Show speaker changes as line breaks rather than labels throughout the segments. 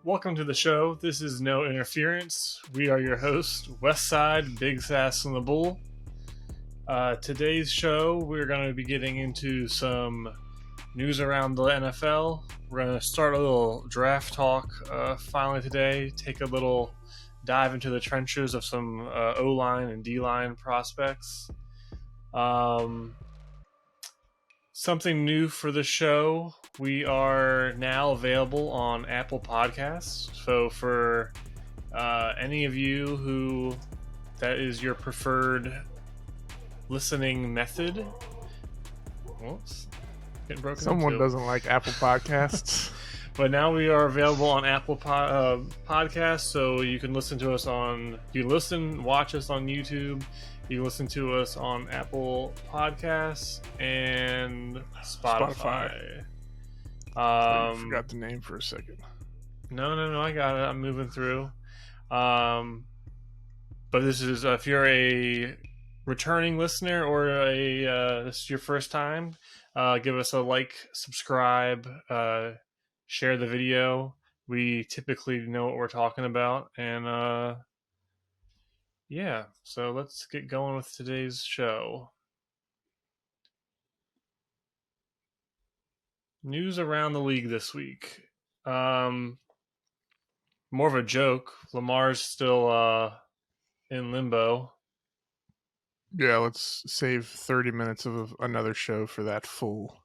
welcome to the show. This is No Interference. We are your hosts, Westside, Big Sass, and the Bull. Today's show, we're going to be getting into some news around the NFL. We're going to start a little draft talk finally today, take a little dive into the trenches of some O-line and D-line prospects. Something new for the show, we are now available on Apple Podcasts. So for any of you who that is your preferred listening method. Whoops. Getting broken
Someone
into.
doesn't like Apple Podcasts.
But now we are available on Apple Podcasts, so you can listen to us watch us on YouTube. You can listen to us on Apple Podcasts and Spotify.
I forgot the name for a second.
No, I got it. I'm moving through. But this is if you're a returning listener or this is your first time, give us a like, subscribe, share the video. We typically know what we're talking about, and yeah, so let's get going with today's show. News around the league this week. More of a joke. Lamar's still in limbo.
Yeah, let's save 30 minutes of another show for that fool.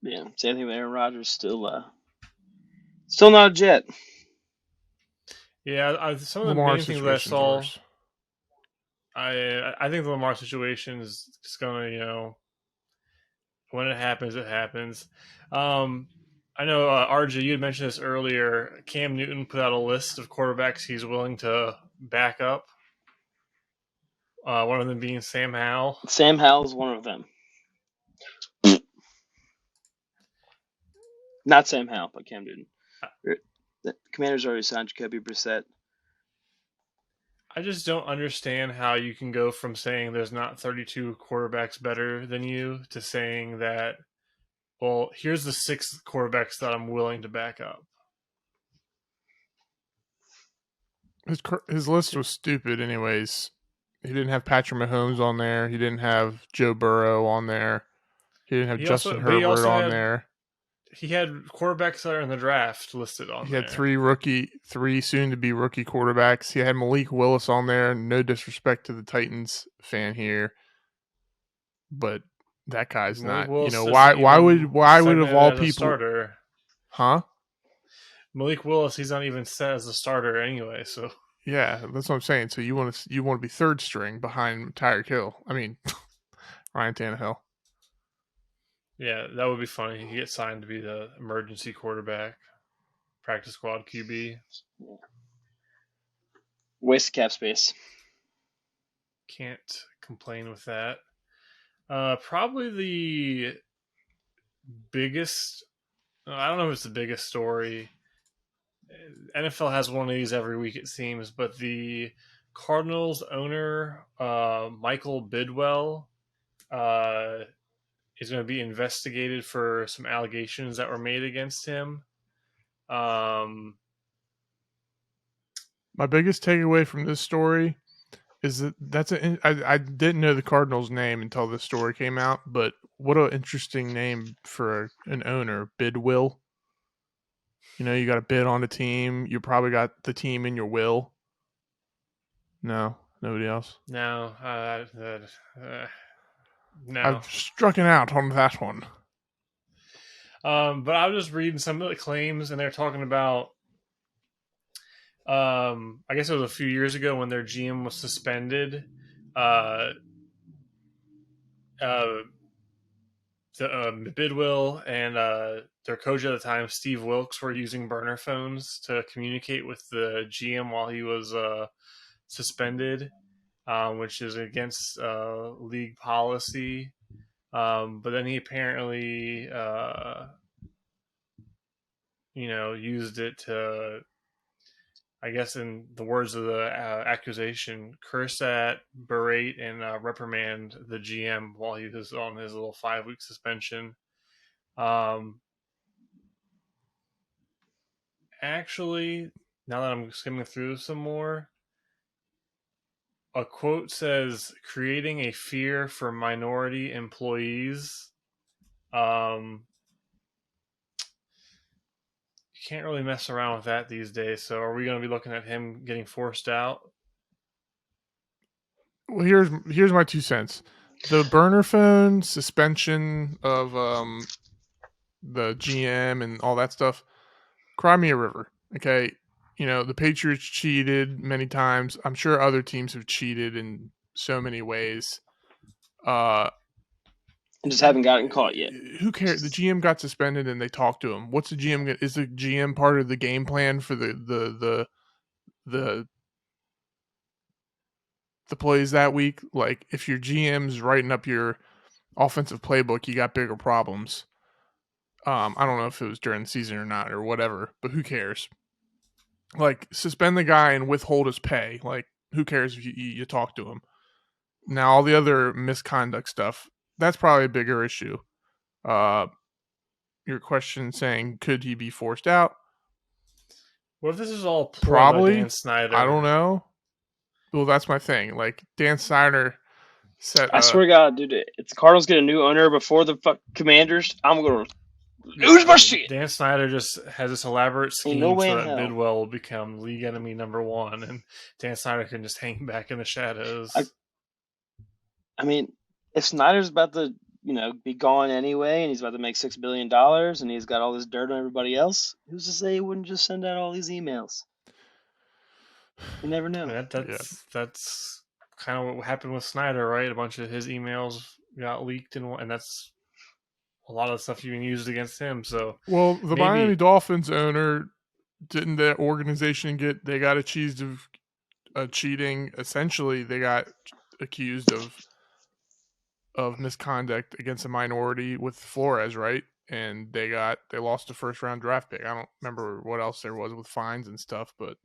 Yeah, same thing with Aaron Rodgers. Still not a Jet.
Yeah, some of the main things that I saw, I think the Lamar situation is just gonna, when it happens, it happens. I know RJ, you had mentioned this earlier. Cam Newton put out a list of quarterbacks he's willing to back up. One of them being Sam Howell.
Sam Howell's one of them. Not Sam Howell, but Cam Newton. The Commanders already signed Jacoby Brissett.
I just don't understand how you can go from saying there's not 32 quarterbacks better than you to saying that, well, here's the 6 quarterbacks that I'm willing to back up.
His list was stupid anyways. He didn't have Patrick Mahomes on there. He didn't have Joe Burrow on there. He didn't have Justin Herbert on there.
He had quarterbacks that are in the draft listed on there.
He had three soon-to-be rookie quarterbacks. He had Malik Willis on there. No disrespect to the Titans fan here, but that guy's Malik not. Willis why would of all people
starter?
Huh?
Malik Willis, he's not even set as a starter anyway. So
yeah, that's what I'm saying. So you want to be third string behind Tyreek Hill? I mean, Ryan Tannehill.
Yeah, that would be funny. He gets signed to be the emergency quarterback, practice squad QB.
Yeah. Waste cap space.
Can't complain with that. Probably the biggest, I don't know if it's the biggest story. NFL has one of these every week, it seems, but the Cardinals owner, Michael Bidwell, is going to be investigated for some allegations that were made against him.
My biggest takeaway from this story is that I didn't know the Cardinals' name until this story came out, but what an interesting name for an owner, Bidwill. You got a bid on the team. You probably got the team in your will. No, nobody else.
No, no.
I've struck it out on that one.
But I was just reading some of the claims, and they're talking about, I guess it was a few years ago when their GM was suspended. Bidwill and their coach at the time, Steve Wilkes, were using burner phones to communicate with the GM while he was suspended. Which is against league policy. But then he apparently, used it to, I guess in the words of the accusation, curse at, berate, and reprimand the GM while he was on his little 5-week suspension. actually, now that I'm skimming through some more, a quote says, "Creating a fear for minority employees." Um, you can't really mess around with that these days. So, are we going to be looking at him getting forced out?
Well, here's my 2 cents. The burner phone suspension of the GM and all that stuff. Cry me a river. Okay, the Patriots cheated many times. I'm sure other teams have cheated in so many ways.
And just haven't gotten caught yet.
Who cares? The GM got suspended and they talked to him. What's the GM? Is the GM part of the game plan for the plays that week? Like, if your GM's writing up your offensive playbook, you got bigger problems. I don't know if it was during the season or not or whatever, but who cares? Like, suspend the guy and withhold his pay. Like, who cares if you talk to him? Now, all the other misconduct stuff, that's probably a bigger issue. Your question saying, could he be forced out?
What if this is all ploy by
Probably.
Dan Snyder?
I don't know. Well, that's my thing. Like, Dan Snyder said,
I swear to God, dude, if the Cardinals get a new owner before the Commanders, I'm going to lose my shit.
Dan Snyder just has this elaborate scheme
no way
so
in
that
hell.
Bidwell will become league enemy #1, and Dan Snyder can just hang back in the shadows.
I mean, if Snyder's about to, be gone anyway, and he's about to make $6 billion, and he's got all this dirt on everybody else, who's to say he wouldn't just send out all these emails? You never know.
That's kind of what happened with Snyder, right? A bunch of his emails got leaked, and that's a lot of the stuff you can use against him. So,
well, the Miami Dolphins owner, didn't the organization they got accused of cheating? Essentially, they got accused of misconduct against a minority with Flores, right? And they lost a first round draft pick. I don't remember what else there was with fines and stuff, but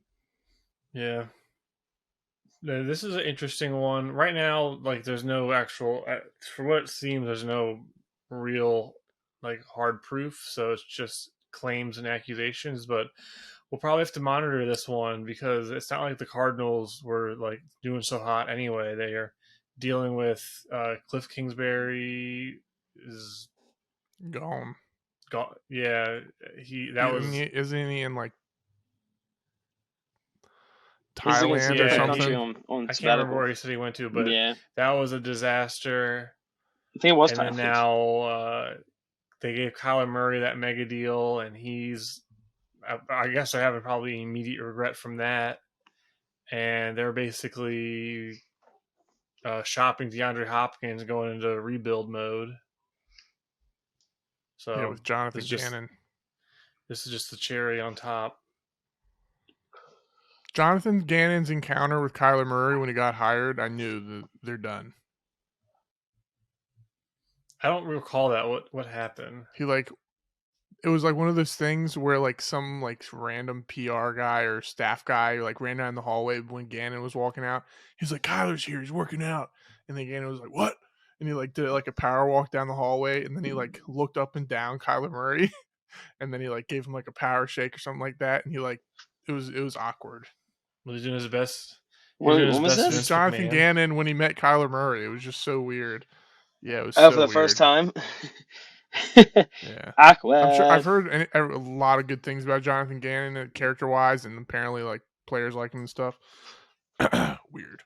yeah. This is an interesting one. Right now, like, there's no actual, for what it seems, there's no real, like, hard proof. So it's just claims and accusations. But we'll probably have to monitor this one because it's not like the Cardinals were, like, doing so hot anyway. They are dealing with Cliff Kingsbury is
gone.
Yeah,
isn't he in, like,
He's like in some
Thailand or
different country
something?
on
I can't
sabbatical.
remember where he said he went to, but
Yeah.
that was a disaster.
I think it was
And
Thailand.
then now they gave Kyler Murray that mega deal, and I guess they're having probably immediate regret from that. And they're basically shopping DeAndre Hopkins, going into rebuild mode. So
yeah, with Jonathan Gannon.
This is just the cherry on top.
Jonathan Gannon's encounter with Kyler Murray when he got hired, I knew that they're done.
I don't recall that. What happened?
It was like one of those things where, like, some, like, random PR guy or staff guy, like, ran down the hallway when Gannon was walking out. He's like, "Kyler's here, he's working out." And then Gannon was like, "What?" And he, like, did like a power walk down the hallway, and then he, like, looked up and down Kyler Murray, and then he, like, gave him, like, a power shake or something like that, and he, like, it was awkward.
Was he doing his best?
When was this?
Jonathan Gannon when he met Kyler Murray. It was just so weird. Yeah, it was
for the
weird.
first time.
Yeah,
awkward.
I'm sure I've heard a lot of good things about Jonathan Gannon, character wise, and apparently, like, players like him and stuff.
Weird.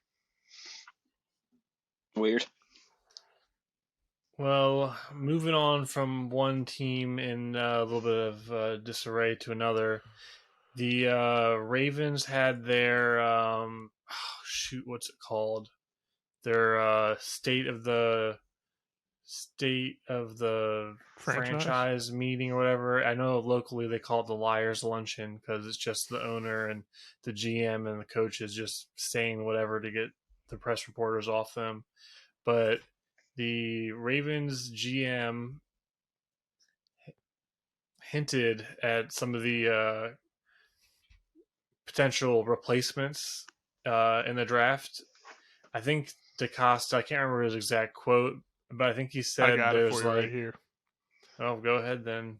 Well, moving on from one team in a little bit of disarray to another, the Ravens had their what's it called? Their state of the franchise meeting or whatever. I know locally they call it the Liars Luncheon because it's just the owner and the GM and the coaches just saying whatever to get the press reporters off them. But the Ravens GM hinted at some of the potential replacements in the draft. I think DaCosta, I can't remember his exact quote, but I think he said
I got
there's
it for you right here.
Oh, go ahead then.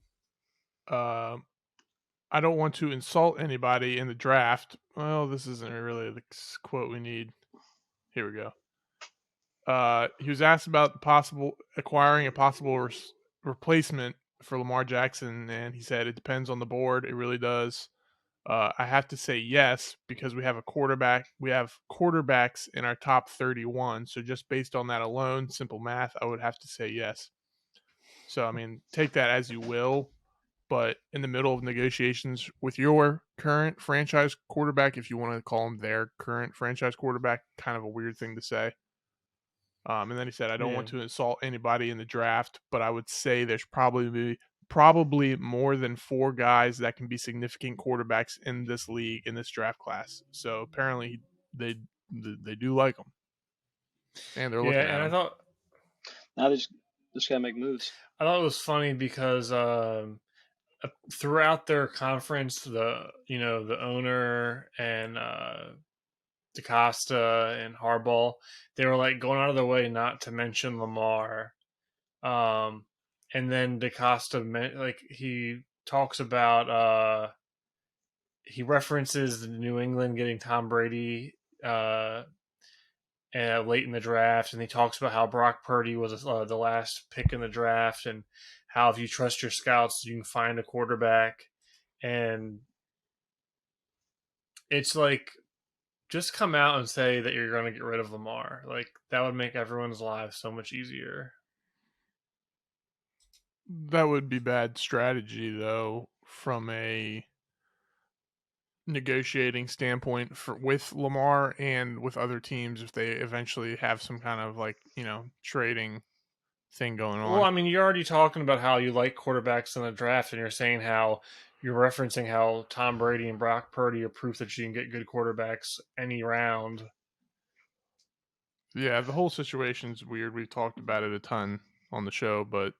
I don't want to insult anybody in the draft. Well, this isn't really the quote we need. Here we go. He was asked about acquiring a possible replacement for Lamar Jackson, and he said it depends on the board. It really does. I have to say yes because we have a quarterback. We have quarterbacks in our top 31. So just based on that alone, simple math, I would have to say yes. So I mean, take that as you will. But in the middle of negotiations with your current franchise quarterback, if you want to call him their current franchise quarterback, kind of a weird thing to say. And then he said, I don't want to insult anybody in the draft, but I would say there's probably more than 4 guys that can be significant quarterbacks in this league, in this draft class. So apparently they do like them. And they're looking at
and I
him.
thought
Now they just gotta make moves.
I thought it was funny because throughout their conference, the owner and DaCosta and Harbaugh, they were like going out of their way not to mention Lamar. And then DaCosta, like, he talks about he references New England getting Tom Brady late in the draft, and he talks about how Brock Purdy was the last pick in the draft, and how if you trust your scouts, you can find a quarterback. And it's like, just come out and say that you're going to get rid of Lamar. Like, that would make everyone's lives so much easier.
That would be bad strategy, though, from a negotiating standpoint with Lamar and with other teams if they eventually have some kind of trading thing going on.
Well, I mean, you're already talking about how you like quarterbacks in the draft, and you're saying how you're referencing how Tom Brady and Brock Purdy are proof that you can get good quarterbacks any round.
Yeah, the whole situation's weird. We've talked about it a ton on the show, but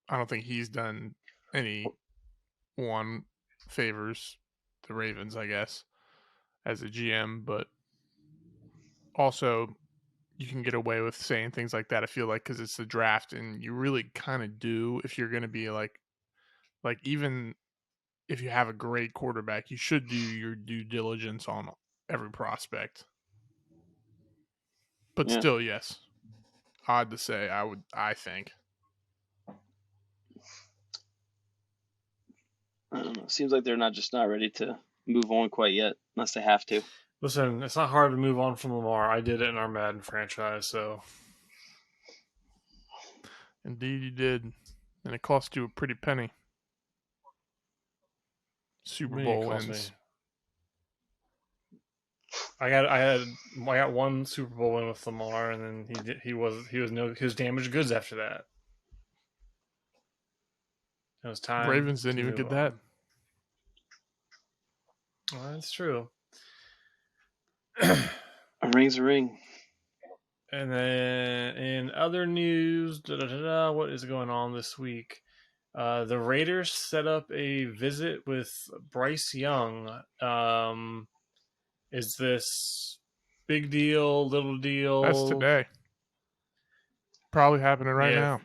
I don't think he's done anyone favors, the Ravens, I guess, as a GM, but also you can get away with saying things like that, I feel like, because it's the draft, and you really kind of do if you're going to be like even if you have a great quarterback, you should do your due diligence on every prospect. But still, yes, odd to say. I think.
I don't know. Seems like they're not ready to move on quite yet, unless they have to.
Listen, it's not hard to move on from Lamar. I did it in our Madden franchise, so.
Indeed, you did, and it cost you a pretty penny. Super Bowl wins.
I got one Super Bowl win with Lamar, and then he was damaged goods after that. It was time.
Ravens didn't even get that.
Well, that's true.
A ring's a ring.
And then in other news, what is going on this week? The Raiders set up a visit with Bryce Young. Is this big deal, little deal?
That's today. Probably happening right now.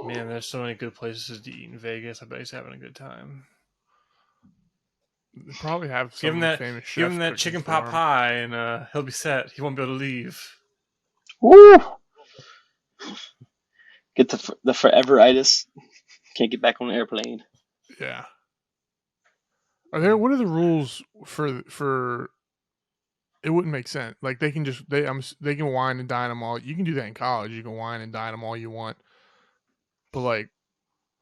Man, there's so many good places to eat in Vegas. I bet he's having a good time.
They probably have some famous chefs.
Give him that chicken pot pie, and he'll be set. He won't be able to leave.
Woo! Get the forever-itis. Can't get back on an airplane.
Yeah. What are the rules for? It wouldn't make sense. Like they can wine and dine them all. You can do that in college. You can wine and dine them all you want. But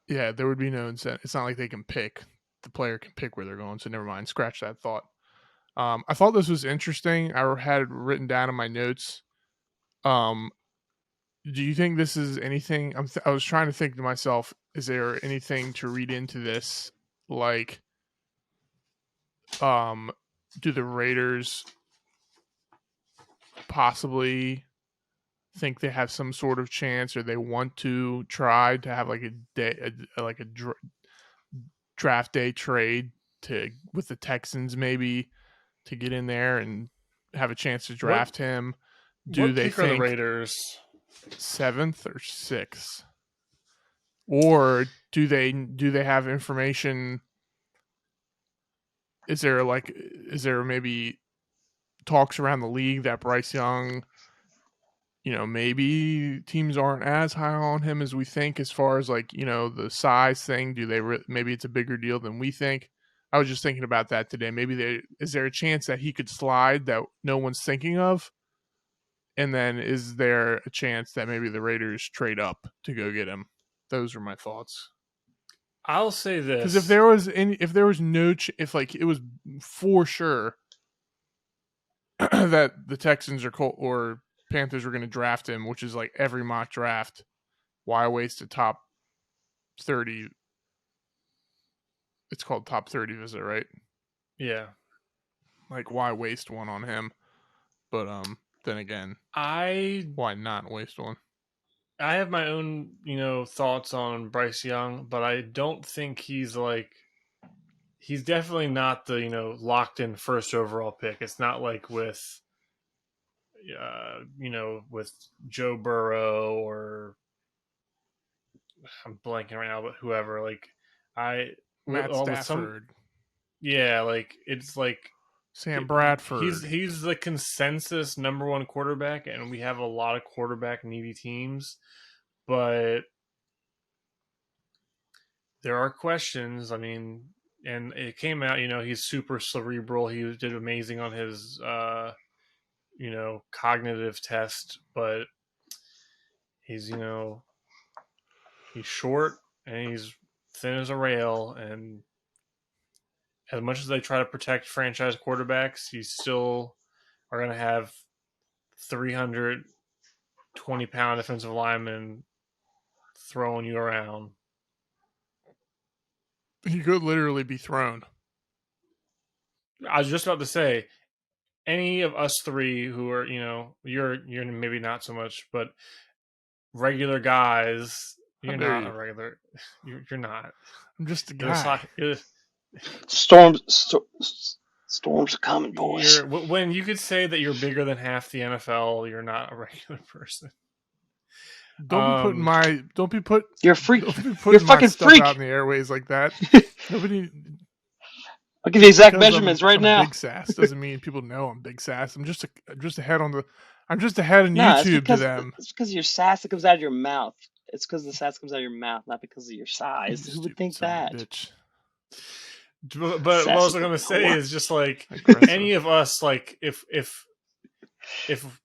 there would be no incentive. It's not like they can pick. The player can pick where they're going. So never mind. Scratch that thought. I thought this was interesting. I had it written down in my notes. Do you think this is anything? I was trying to think to myself, is there anything to read into this? Like, do the Raiders possibly think they have some sort of chance, or they want to try to have like a draft day trade with the Texans, maybe, to get in there and have a chance to draft him? Do they think
the Raiders
7th or 6th? Or do they have information? Is there maybe talks around the league that Bryce Young, maybe teams aren't as high on him as we think, as far as like, the size thing? Do they maybe it's a bigger deal than we think? I was just thinking about that today. Maybe is there a chance that he could slide that no one's thinking of? And then is there a chance that maybe the Raiders trade up to go get him? Those are my thoughts.
I'll say this,
because if there was if like it was for sure that the Texans or Panthers were going to draft him, which is like every mock draft, why waste a top 30? It's called top 30 visit, right?
Yeah.
Like, why waste one on him? But then again, why not waste one?
I have my own, thoughts on Bryce Young, but I don't think he's definitely not the, locked in first overall pick. It's not like with with Joe Burrow or I'm blanking right now, but whoever, like
Matt Stafford.
Like it's like
Sam Bradford.
He's the consensus number one quarterback, and we have a lot of quarterback needy teams, but there are questions. I mean, and it came out, he's super cerebral. He did amazing on his cognitive test, but he's he's short and he's thin as a rail, and as much as they try to protect franchise quarterbacks, you still are going to have 320-pound defensive linemen throwing you around.
He could literally be thrown.
I was just about to say, any of us three who are, you're maybe not so much, but regular guys, you're not a regular. You're not.
I'm just a guy.
Storms are coming, boys.
When you could say that you're bigger than half the NFL, you're not a regular person.
Don't be putting
you're a freak.
You're a fucking freak out in the airways like that. Nobody.
I'll give you exact measurements right now.
Big sass doesn't mean people know I'm big sass. I'm just ahead on YouTube to them.
It's because your sass that comes out of your mouth. It's because the sass comes out of your mouth, not because of your size. Who would think that?
Bitch. But what I was going to say is just like any of us, like if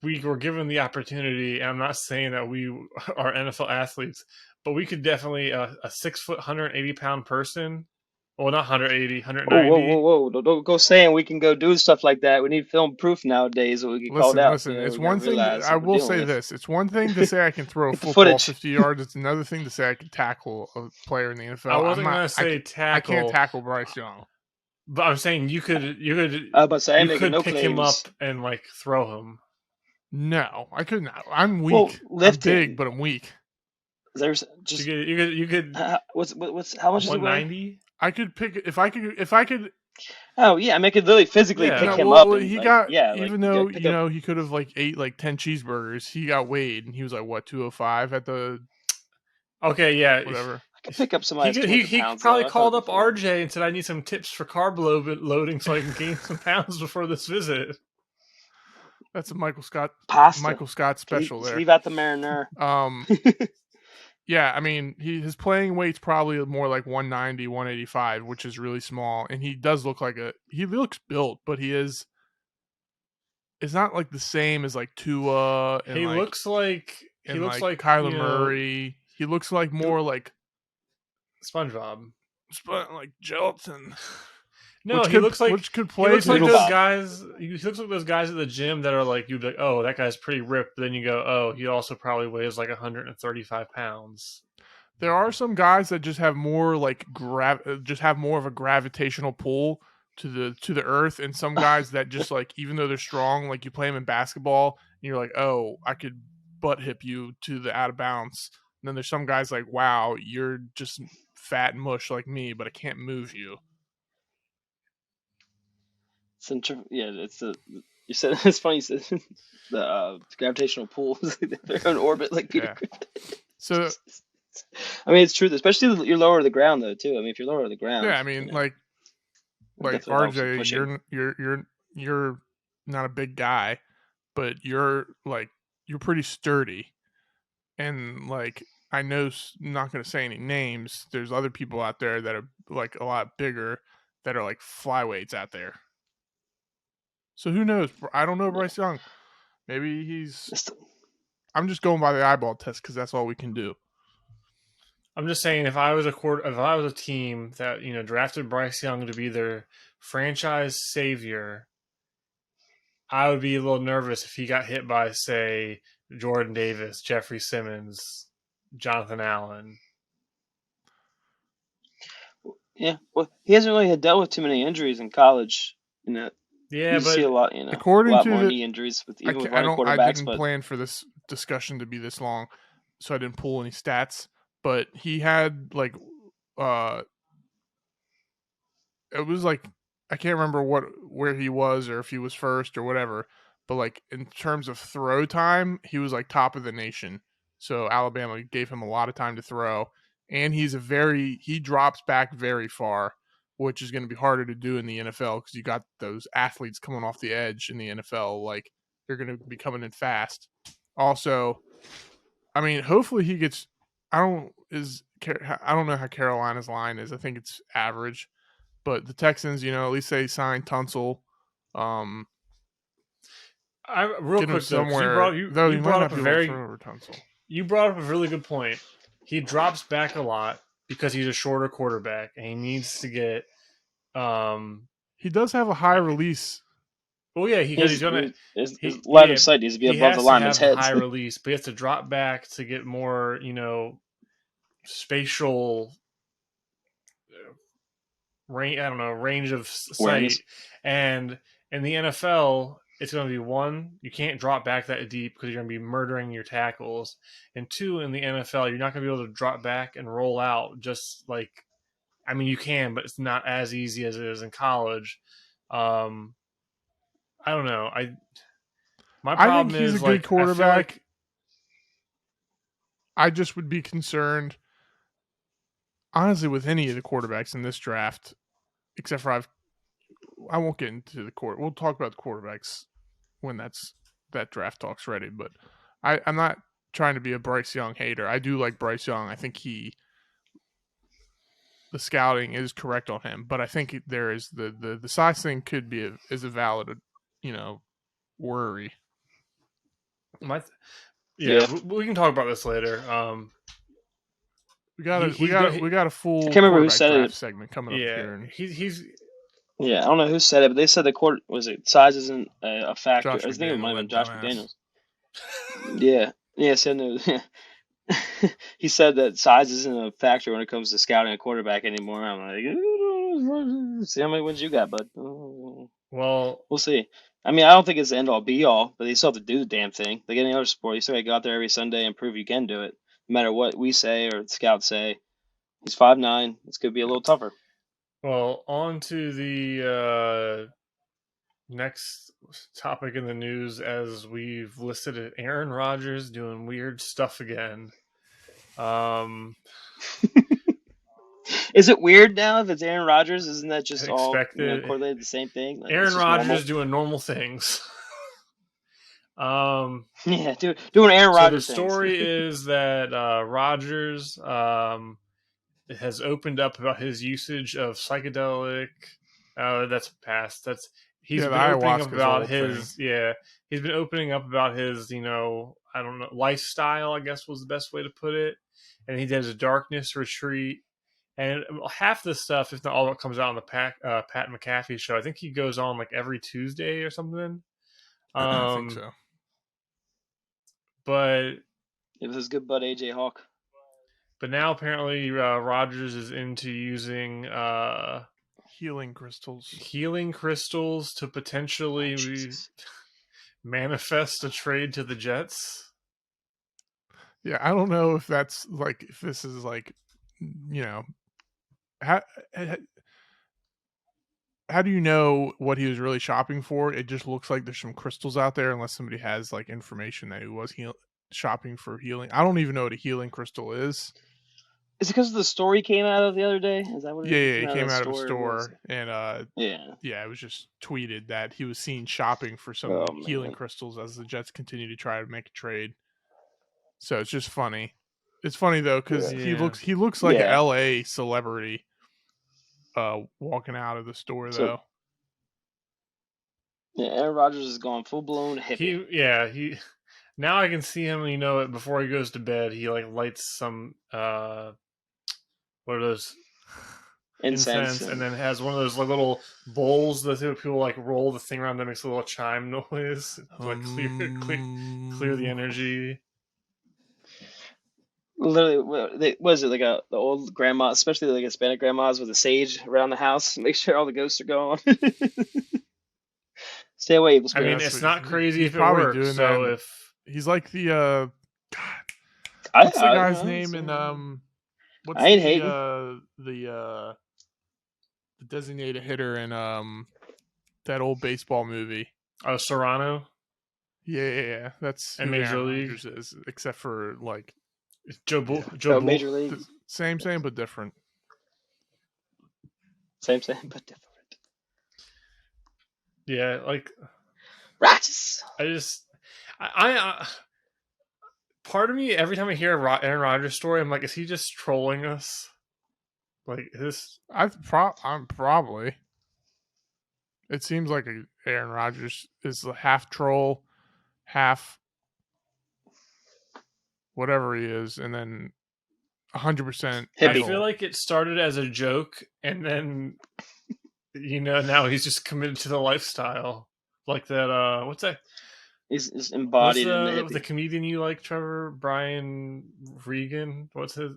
we were given the opportunity, and I'm not saying that we are NFL athletes, but we could definitely a 6 foot, 180-pound person. Well, not 180, 190.
Whoa. Don't go saying we can go do stuff like that. We need film proof nowadays so we get called out.
Listen, it's one thing. I will say this. It's one thing to say I can throw a football 50 yards. It's another thing to say I can tackle a player in the NFL.
I wasn't going to say tackle.
I can't tackle Bryce Young.
But I'm saying you could pick him up and like throw him.
No, I couldn't. I'm weak. I'm big, but I'm weak.
There's just
you could.
What's how much is it?
190.
I could pick if I could.
Oh yeah, I mean, I could literally physically pick him up. And,
he got even though he could have like ate like 10 cheeseburgers. He got weighed and he was like what 205 at the.
Okay, yeah,
whatever.
I could pick up somebody.
He probably called up RJ and said, "I need some tips for carb loading so I can gain some pounds before this visit."
That's a Michael Scott special there.
Leave out the marinara.
Yeah, I mean, his playing weight's probably more like 190, 185, which is really small, and he does look like he looks built, but it's not like the same as like Tua. And
he looks like
Kyler Murray. He looks like more like
SpongeBob,
like gelatin.
No, he looks like those guys. He looks like those guys at the gym that are like, you'd be like, oh, that guy's pretty ripped. But then you go, oh, he also probably weighs like 135 pounds.
There are some guys that just have more like more of a gravitational pull to the earth, and some guys that just like, even though they're strong, like you play them in basketball, and you're like, oh, I could butt hip you to the out of bounds. And then there's some guys like, wow, you're just fat and mush like me, but I can't move you.
You said it's funny. You said the gravitational pull they're in orbit like Peter.
Yeah. So
I mean, it's true, especially if you're lower to the ground though too. I mean, if you're lower to the
Yeah,
ground,
I mean,
it
like
definitely helps with
RJ,
pushing.
you're not a big guy, but you're pretty sturdy, and like I know, not going to say any names. There's other people out there that are like a lot bigger that are like flyweights out there. So who knows? I don't know
Yeah.
Bryce Young. Maybe he's.
It's-
I'm just going by the eyeball test because that's all we can do.
I'm just saying, if I was a team that drafted Bryce Young to be their franchise savior, I would be a little nervous if he got hit by, say, Jordan Davis, Jeffrey Simmons, Jonathan Allen.
Yeah, well, he hasn't really had dealt with too many injuries in college.
Yeah,
You see
but
a lot, a
According
lot
to
more
the,
knee injuries with
I
even with
can't, I
running
don't, I
quarterbacks.
didn't
But
plan for this discussion to be this long, so I didn't pull any stats. But he had uh, it was like I can't remember where he was or if he was first or whatever. But like in terms of throw time, he was like top of the nation. So Alabama gave him a lot of time to throw, and he drops back very far, which is going to be harder to do in the NFL because you got those athletes coming off the edge in the NFL. Like they're going to be coming in fast. Also, I mean, hopefully he gets. I don't know how Carolina's line is. I think it's average, but the Texans, at least they signed Tunsil. Um,
Real
get him
quick though, because
somewhere, though
you
he might
brought
not
up
be able to throw over Tunsil.
you brought up a really good point. He drops back a lot because he's a shorter quarterback and he needs to get.
He does have a high release.
Well, yeah, because he's gonna.
his line
Yeah,
of sight needs to be
he
above the
has to
lineman's
have a
heads.
high release, but he has to drop back to get more, spatial range. I don't know, range of sight.
Awareness.
And in the NFL, it's going to be one, you can't drop back that deep because you're going to be murdering your tackles. And two, in the NFL, you're not going to be able to drop back and roll out just like. I mean, you can, but it's not as easy as it is in college. I don't know. My
I think
problem
he's a
is
good
like I feel
quarterback.
like
I just would be concerned, honestly, with any of the quarterbacks in this draft, except for I won't get into the court. We'll talk about the quarterbacks when that draft talk's ready. But I'm not trying to be a Bryce Young hater. I do like Bryce Young. I think the scouting is correct on him, but I think there is the size thing could be is a valid, worry.
my
Yeah,
yeah, we can talk about this later.
We got
He
a we
he's go
got a,
he,
we got a
I
full
can't remember who
quarterback
said
draft
it.
segment coming up
yeah
here, and
he's
Yeah, I don't know who said it, but they said the court was it size isn't a factor.
Josh
I think it might
McDaniel,
have been
that
Josh
dumbass.
McDaniels. Yeah, yeah, said no. He said that size isn't a factor when it comes to scouting a quarterback anymore. I'm like, see how many wins you got, bud.
well.
We'll see. I mean, I don't think it's the end all be all, but they still have to do the damn thing. Like any other sport, you still got to go out there every Sunday and prove you can do it, no matter what we say or the scouts say. He's 5'9". It's gonna be a little tougher.
Well, on to the next topic in the news, as we've listed it, Aaron Rodgers doing weird stuff again.
Is it weird now if it's Aaron Rodgers? Isn't that just all
Expected.
correlated the same thing? Like it's
Aaron
just
Rodgers
normal.
doing normal things.
Yeah, doing Aaron
So the
Rodgers things.
story is that Rodgers has opened up about his usage of psychedelic. That's past. He's
yeah, the
been opening up
ayahuasca's
about
old thing.
his He's been opening up about his I don't know, lifestyle, I guess was the best way to put it. And he does a darkness retreat. And half the stuff, if not all, that comes out on the Pat McAfee show. I think he goes on like every Tuesday or something.
I think so.
But
It was his good bud AJ Hawk.
But now apparently Rogers is into using
Healing crystals.
healing crystals to potentially manifest a trade to the Jets.
Yeah, I don't know if that's like if this is like, how how do you know what he was really shopping for? It just looks like there's some crystals out there, unless somebody has like information that he was shopping for healing. I don't even know what a healing crystal is.
Is it because the story came out of the other day? Is that what it
Yeah,
is? It
yeah,
came
he
out of
came
the
out of a
store. What was
store
it?
and
Yeah.
yeah, it was just tweeted that he was seen shopping for some
Oh
healing
man.
crystals as the Jets continue to try to make a trade. So it's just funny. It's funny though because
Yeah.
Yeah.
he looks like an
Yeah.
LA celebrity walking out of the store
So
though.
yeah, Aaron Rodgers is going full blown hippie.
He now I can see him, before he goes to bed, he like lights some what are those,
Incense
incense, and
and
then has one of those like little bowls that people like roll the thing around that makes a little chime noise to like clear the energy.
literally, was it like the old grandma, especially like Hispanic grandmas with a sage around the house, make sure all the ghosts are gone. Stay away, evil
I mean,
Yeah,
spirits.
so
it's not crazy
he's
if it
probably
works.
doing that.
So if
He's like the God,
I
what's the
I,
guy's
I,
name in
I
what's
ain't hating.
the designated hitter in that old baseball movie?
Serrano
Yeah, that's
and
who
Major
Aaron
League,
Rodgers is, except for like
Joe
Oh,
Bull.
Major League.
same but different.
Same, but different.
Yeah, like
Righteous.
I just I part of me every time I hear a Aaron Rodgers story, I'm like, is he just trolling us? Like this?
I'm probably. It seems like Aaron Rodgers is a half troll, half whatever he is, and then 100%
I
Hippie.
feel
idol.
like it started as a joke, and then now he's just committed to the lifestyle. Like that. What's that?
He's
What's
embodied in the
the
hippie.
comedian you like, Trevor? Brian Regan. What's his?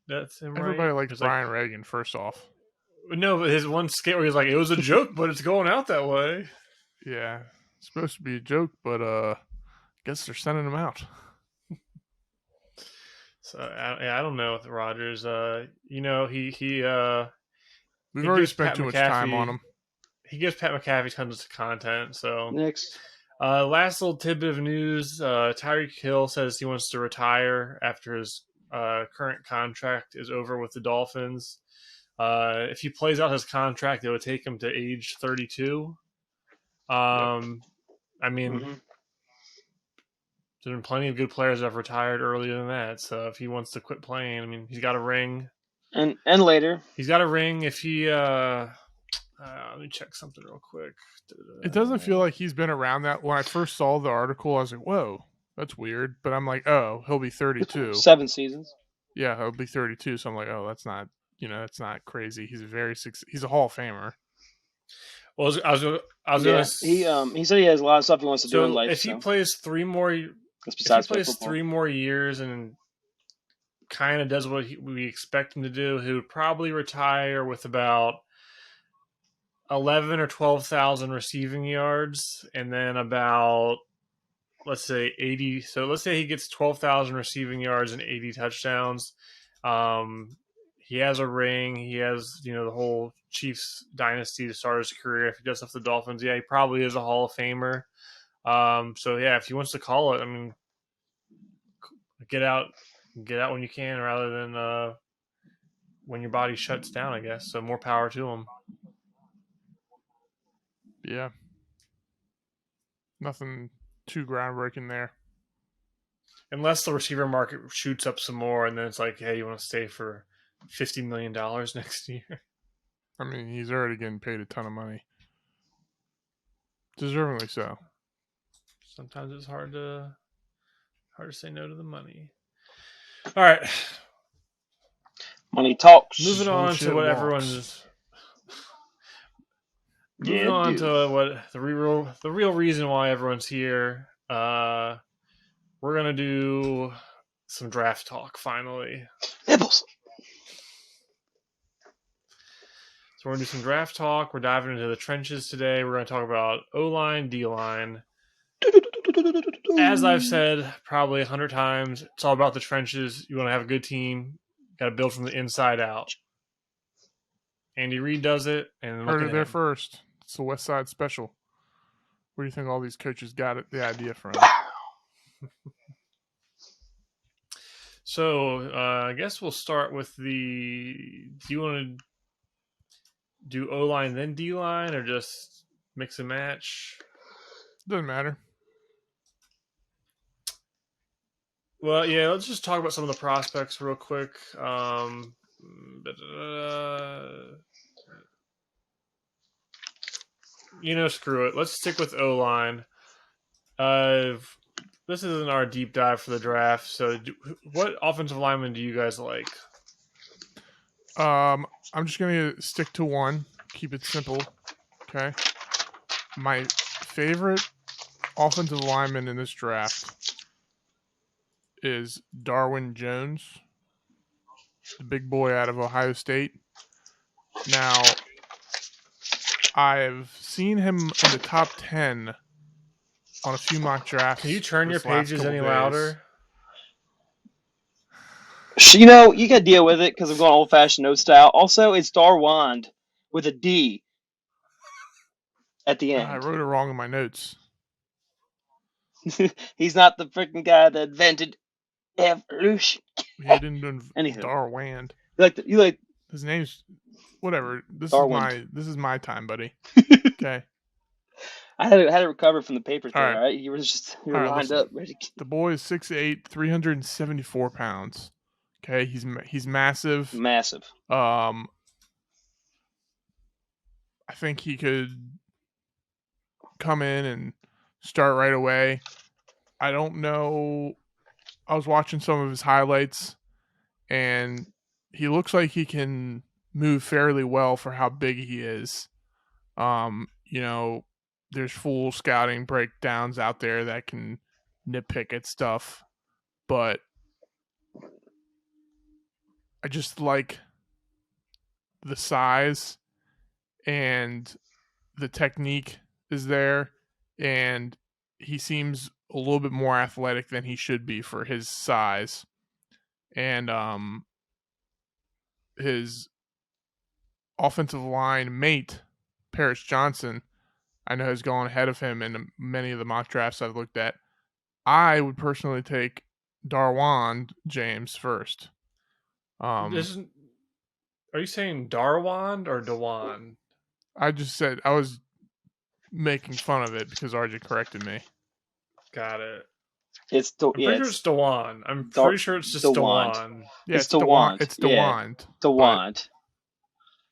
That's him, right?
Everybody likes
It's like
Brian Reagan. First off,
no, but his one skit where he's like, "It was a joke, but it's going out that way."
yeah, it's supposed to be a joke, but guess they're sending him out.
So I don't know with Rogers. He
We've
he
already
gives
spent
Pat
too much time on
McAfee
him.
tons of content. So
Next.
last little tidbit of news: Tyreek Hill says he wants to retire after his current contract is over with the Dolphins. If he plays out his contract, it would take him to age 32.
Yep.
I mean,
Mm-hmm.
there's been plenty of good players that have retired earlier than that. So if he wants to quit playing, I mean, he's got a ring.
And later.
He's got a ring. If he, let me check something real quick.
It doesn't feel like he's been around that. When I first saw the article, I was like, "Whoa, that's weird." But I'm like, "Oh, he'll be 32."
7 seasons.
Yeah, he'll be 32. So I'm like, "Oh, that's not crazy." He's a Hall of Famer.
Well, I was
Yeah.
gonna.
He said he has a lot of stuff he wants to do in
So
life.
if he
So
plays three more,
that's
if he
besides play
plays
football.
3 more years and kind of does what we expect him to do, he would probably retire with about 11 or 12,000 receiving yards, and then about, let's say, 80. So let's say he gets 12,000 receiving yards and 80 touchdowns. He has a ring. He has, the whole Chiefs dynasty to start his career. If he does stuff with the Dolphins, yeah, he probably is a Hall of Famer. So yeah, if he wants to call it, I mean, get out when you can, rather than when your body shuts down, I guess. So more power to him.
Yeah, nothing too groundbreaking there.
Unless the receiver market shoots up some more, and then it's like, hey, you want to stay for $50 million next year?
I mean, he's already getting paid a ton of money, deservingly so.
Sometimes it's hard to say no to the money. All right,
Money talks.
moving on to
Bullshit
what
walks.
everyone's. Moving
Yeah,
on
dude.
to what the real reason why everyone's here. We're gonna do some draft talk finally.
Nibbles.
So we're gonna do some draft talk. We're diving into the trenches today. We're gonna talk about O-line, D-line. As I've said probably 100 times, it's all about the trenches. You want to have a good team. Got to build from the inside out. Andy Reid does it, and look
Heard
at
it there
him.
first. It's the West Side Special. Where do you think all these coaches got the idea from?
So I guess we'll start with the. Do you want to do O line then D line, or just mix and match?
Doesn't matter.
Well, yeah. Let's just talk about some of the prospects real quick. Screw it. Let's stick with O line. This isn't our deep dive for the draft. So, what offensive lineman do you guys like?
I'm just gonna stick to one. Keep it simple. Okay. My favorite offensive lineman in this draft is Darwin Jones, the big boy out of Ohio State. Now, I've seen him in the top 10 on a few mock drafts.
Can you turn your
this last
pages
couple
any
days.
louder?
You know, you got to deal with it because I'm going old-fashioned note style. Also, it's Darwand with a D at the end.
I wrote it wrong in my notes.
He's not the freaking guy that invented evolution.
He didn't do
Anywho.
Darwand.
You like
His name's whatever. This
Darwin.
is my time, buddy. Okay.
I had to recover from the paper thing.
All right.
All right, you were lined
listen.
up, ready.
The boy is 6'8", 374 pounds. Okay, he's massive.
Massive.
I think he could come in and start right away. I don't know. I was watching some of his highlights, and he looks like he can move fairly well for how big he is. There's full scouting breakdowns out there that can nitpick at stuff, but I just like the size and the technique is there, and he seems a little bit more athletic than he should be for his size. And his offensive line mate, Paris Johnson, I know has gone ahead of him in many of the mock drafts I've looked at. I would personally take Darwand James first.
Are you saying Darwand or Dawand?
I just said I was making fun of it because RJ corrected me.
Got it.
It's
I'm pretty sure it's Dawand. I'm pretty sure it's just Dawand.
Yeah,
it's Dawand.
It's Dawand.
Dawand.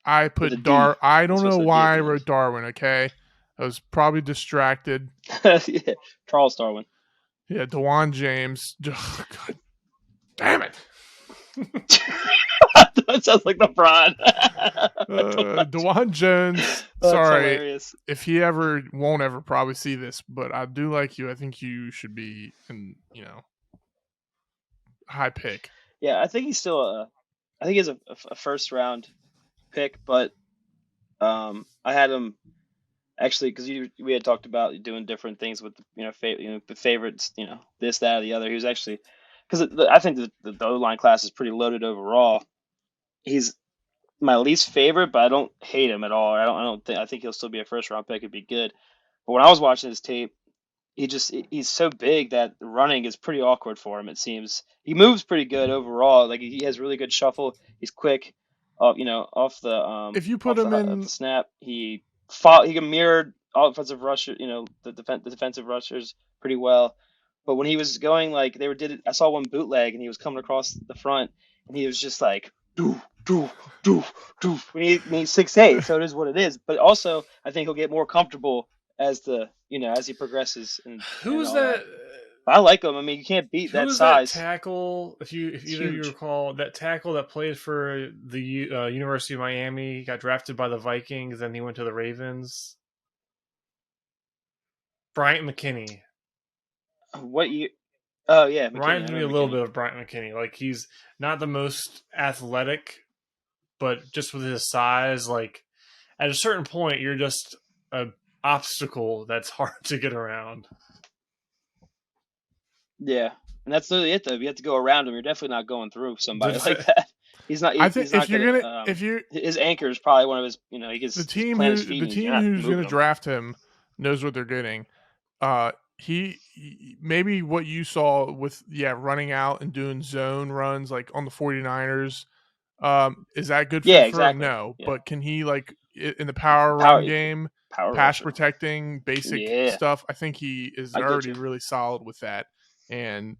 I put I don't know why I wrote Darwin. Okay, I was probably distracted.
Yeah. Charles Darwin.
Yeah, Dawand James. God damn it.
That sounds like LeBron.
Dawand Jones. Sorry,
hilarious.
if he won't ever probably see this, but I do like you. I think you should be in, high pick.
Yeah, I think he's still I think he's a first round pick, but I had him actually because we had talked about doing different things with the favorites, this, that, or the other. He was actually because I think the O-line class is pretty loaded overall. He's my least favorite, but I don't hate him at all. I think he'll still be a first round pick. It'd be good. But when I was watching his tape, he's so big that running is pretty awkward for him. It seems he moves pretty good overall. Like he has really good shuffle. He's quick. Off the
if you put him in
the snap, he can mirror offensive rusher. The defensive rushers pretty well. But when he was going I saw one bootleg and he was coming across the front and he was just like do. When he's 6'8", so it is what it is. But also, I think he'll get more comfortable as he progresses.
Who was that?
I like him. I mean, you can't beat that size.
That tackle? If either of you recall, that tackle that played for the University of Miami, got drafted by the Vikings, then he went to the Ravens. Bryant McKinney.
What you? Oh yeah,
reminds me a little bit of Bryant McKinney. Like he's not the most athletic, but just with his size, like at a certain point, you're just an obstacle that's hard to get around.
Yeah, and that's literally it. Though you have to go around him. You're definitely not going through somebody like that. He's not. I think his anchor is probably one of his. He gets
the team who's going to draft him knows what they're getting. maybe what you saw with running out and doing zone runs like on the 49ers. Is that good
Yeah,
fit for him?
exactly.
No,
Yeah,
but can he like in the power
power
run game,
power
pass
rusher.
protecting, basic
Yeah,
stuff? I think he is
I get
already
you.
really solid with that, and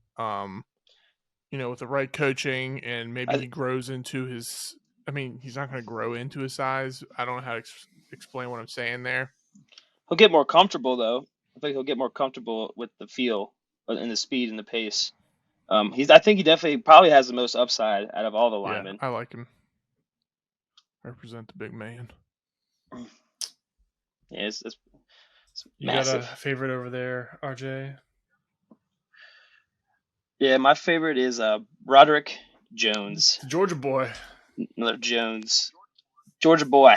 with the right coaching and maybe
I
he grows into his. I mean, he's not going to grow into his size. I don't know how to explain what I'm saying there.
He'll get more comfortable though. I think he'll get more comfortable with the feel and the speed and the pace. I think he definitely probably has the most upside out of all the
Yeah,
linemen.
I like him. Represent the big man.
Yeah, it's
You got a
massive.
favorite over there, RJ?
Yeah, my favorite is Roderick Jones.
The Georgia boy.
Another Jones, Georgia boy.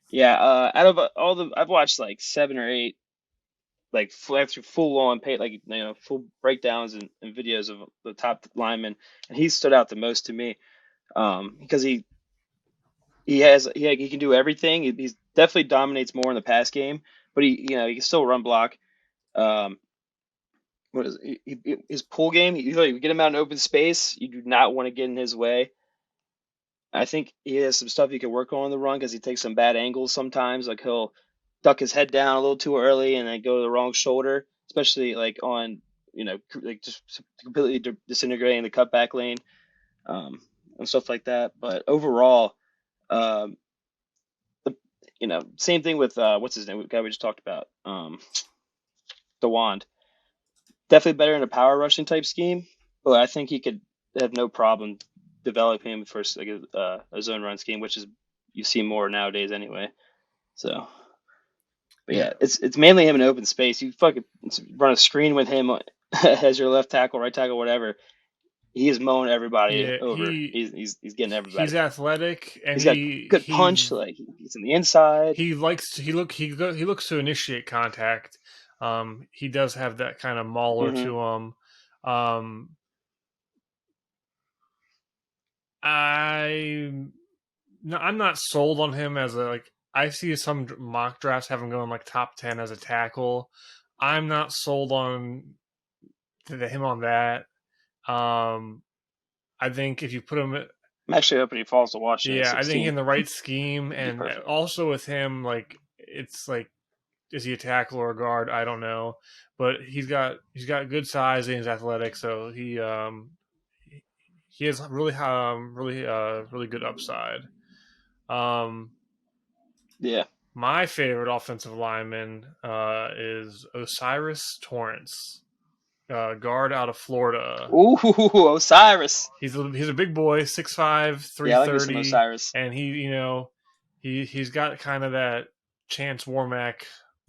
Yeah, out of all the, I've watched like 7 or 8, like actually full on pay, like full breakdowns and videos of the top linemen, and he stood out the most to me. Because he can do everything. He's definitely dominates more in the pass game, but he can still run block. Um, what is his pull game? You get him out in open space. You do not want to get in his way. I think he has some stuff he can work on the run because he takes some bad angles sometimes. Like he'll duck his head down a little too early and then go to the wrong shoulder, especially like on like just completely disintegrating the cutback lane, um, and stuff like that. But overall, um, the same thing with what's his name, the guy we just talked about, DeWand. Definitely better in a power rushing type scheme, but I think he could have no problem developing him for like a zone run scheme, which is you see more nowadays anyway. So, but
Yeah.
yeah, it's mainly him in open space. You fucking run a screen with him as your left tackle, right tackle, whatever. He is mowing everybody
Yeah,
over. He's getting
he's
everybody.
athletic and
He's got good punch. Like he's in the inside.
he likes to, he looks to initiate contact. He does have that kind of mauler
Hmm.
to him. Um, I no, I'm not sold on him as a like. I see some mock drafts have him going like top 10 as a tackle. I'm not sold on him on that. Um, I think if you put him,
I'm actually hoping he falls to Washington at
yeah, I think
16.
in the right scheme,
It'd be
and
perfect.
also with him, like it's like, is he a tackle or a guard? I don't know, but he's got good size and he's athletic, so he has really good upside. Um,
Yeah.
my favorite offensive lineman is Osiris Torrance, guard out of Florida.
Ooh, Osiris.
He's a big boy, 6'5",
Yeah, I like me some
330,
Osiris.
and he's got kind of that Chance Warmack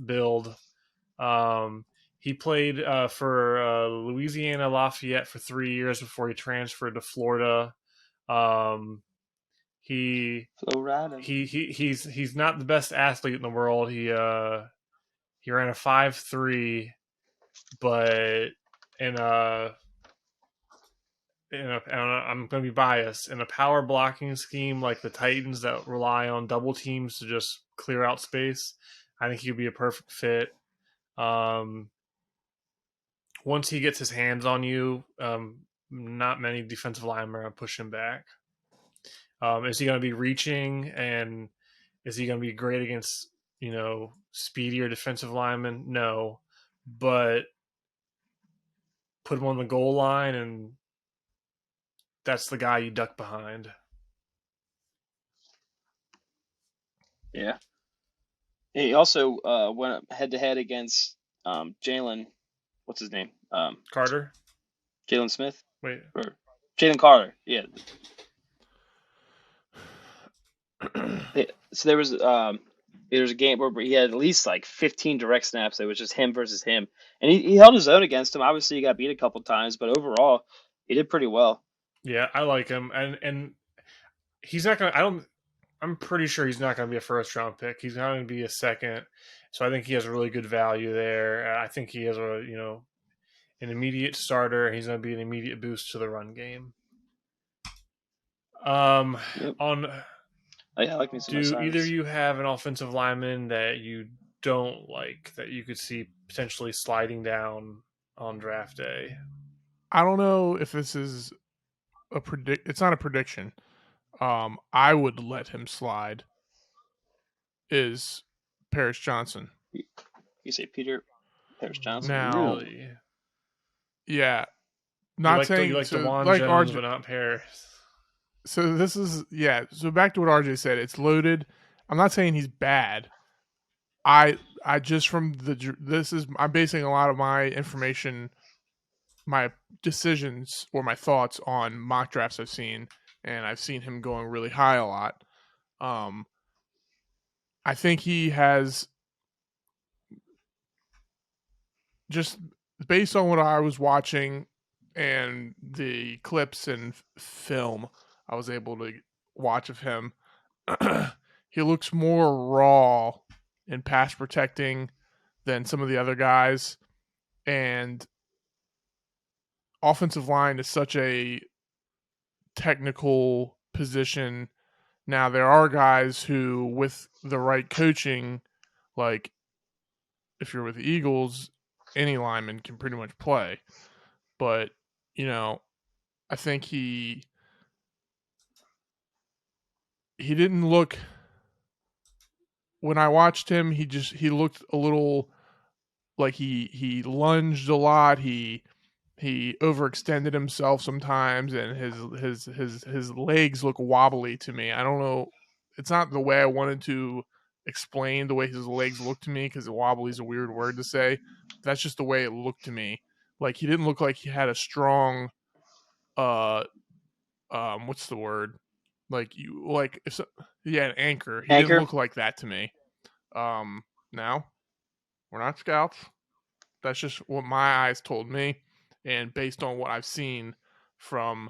build. Um, he played for Louisiana Lafayette for 3 years before he transferred to Florida. Um, he
Florida.
he's not the best athlete in the world. He ran a 5'3", but in a I'm going to be biased in a power blocking scheme like the Titans that rely on double teams to just clear out space. I think he'd be a perfect fit. Um, once he gets his hands on you, not many defensive linemen are going to push him back. Is he going to be reaching, and is he going to be great against speedier defensive linemen? No, but put him on the goal line, and that's the guy you duck behind.
Yeah. He also went head to head against Jalen. What's his name?
Carter,
Jalen Smith
wait,
or Jalen Carter. Yeah. So there was a game where he had at least like 15 direct snaps. It was just him versus him, and he held his own against him. Obviously, he got beat a couple times, but overall, he did pretty well.
yeah, I like him, and he's not going to. I'm pretty sure he's not going to be a first round pick. He's not going to be a second. So I think he has a really good value there. I think he has an immediate starter. He's going to be an immediate boost to the run game.
Yep.
On
Oh, yeah, I like me some
Do either of
Osiris.
you have an offensive lineman that you don't like that you could see potentially sliding down on draft day.
I don't know if this is a predict. It's not a prediction. I would let him slide. Is Paris Johnson?
You say Peter Paris Johnson?
Now,
Ooh.
Really?
yeah,
You
not
you
saying
like
so.
DeJuan
Like
Jones,
RJ,
but not Paris.
so this is So back to what RJ said. It's loaded. I'm not saying he's bad. I just from I'm basing a lot of my information, my decisions or my thoughts on mock drafts I've seen, and I've seen him going really high a lot. I think he has, just based on what I was watching and the clips and film I was able to watch of him, he looks more raw in pass protecting than some of the other guys. And offensive line is such a technical position. Now, there are guys who, with the right coaching, like if you're with the Eagles, any lineman can pretty much play. But, I think he didn't look, when I watched him, he looked a little like he lunged a lot. He overextended himself sometimes, and his legs look wobbly to me. I don't know. It's not the way I wanted to explain the way his legs look to me, because wobbly is a weird word to say. That's just the way it looked to me. Like, he didn't look like he had a strong uh what's the word? Like, an anchor. He didn't
Anchor?
look like that to me. Now, we're not scouts. That's just what my eyes told me, and based on what I've seen from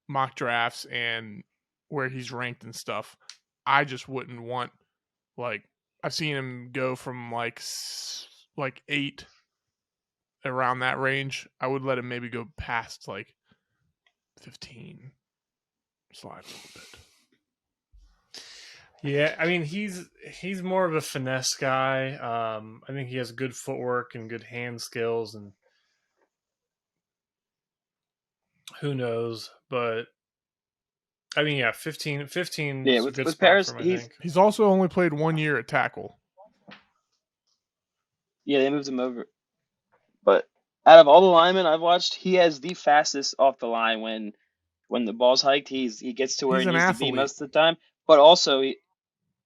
mock drafts and where he's ranked and stuff, I just wouldn't want, like, I've seen him go from like 8, around that range. I would let him maybe go past like 15, slide a little bit.
Yeah, I mean he's more of a finesse guy. I think he has good footwork and good hand skills, and who knows? But I mean, yeah, 15
Yeah,
is a good
with
spot for
Paris,
him, I think.
He's also only played 1 year at tackle.
yeah, they moved him over. But out of all the linemen I've watched, he has the fastest off the line when the ball's hiked. He gets to where
He's
he
an
needs to be
athlete.
most of the time. But also,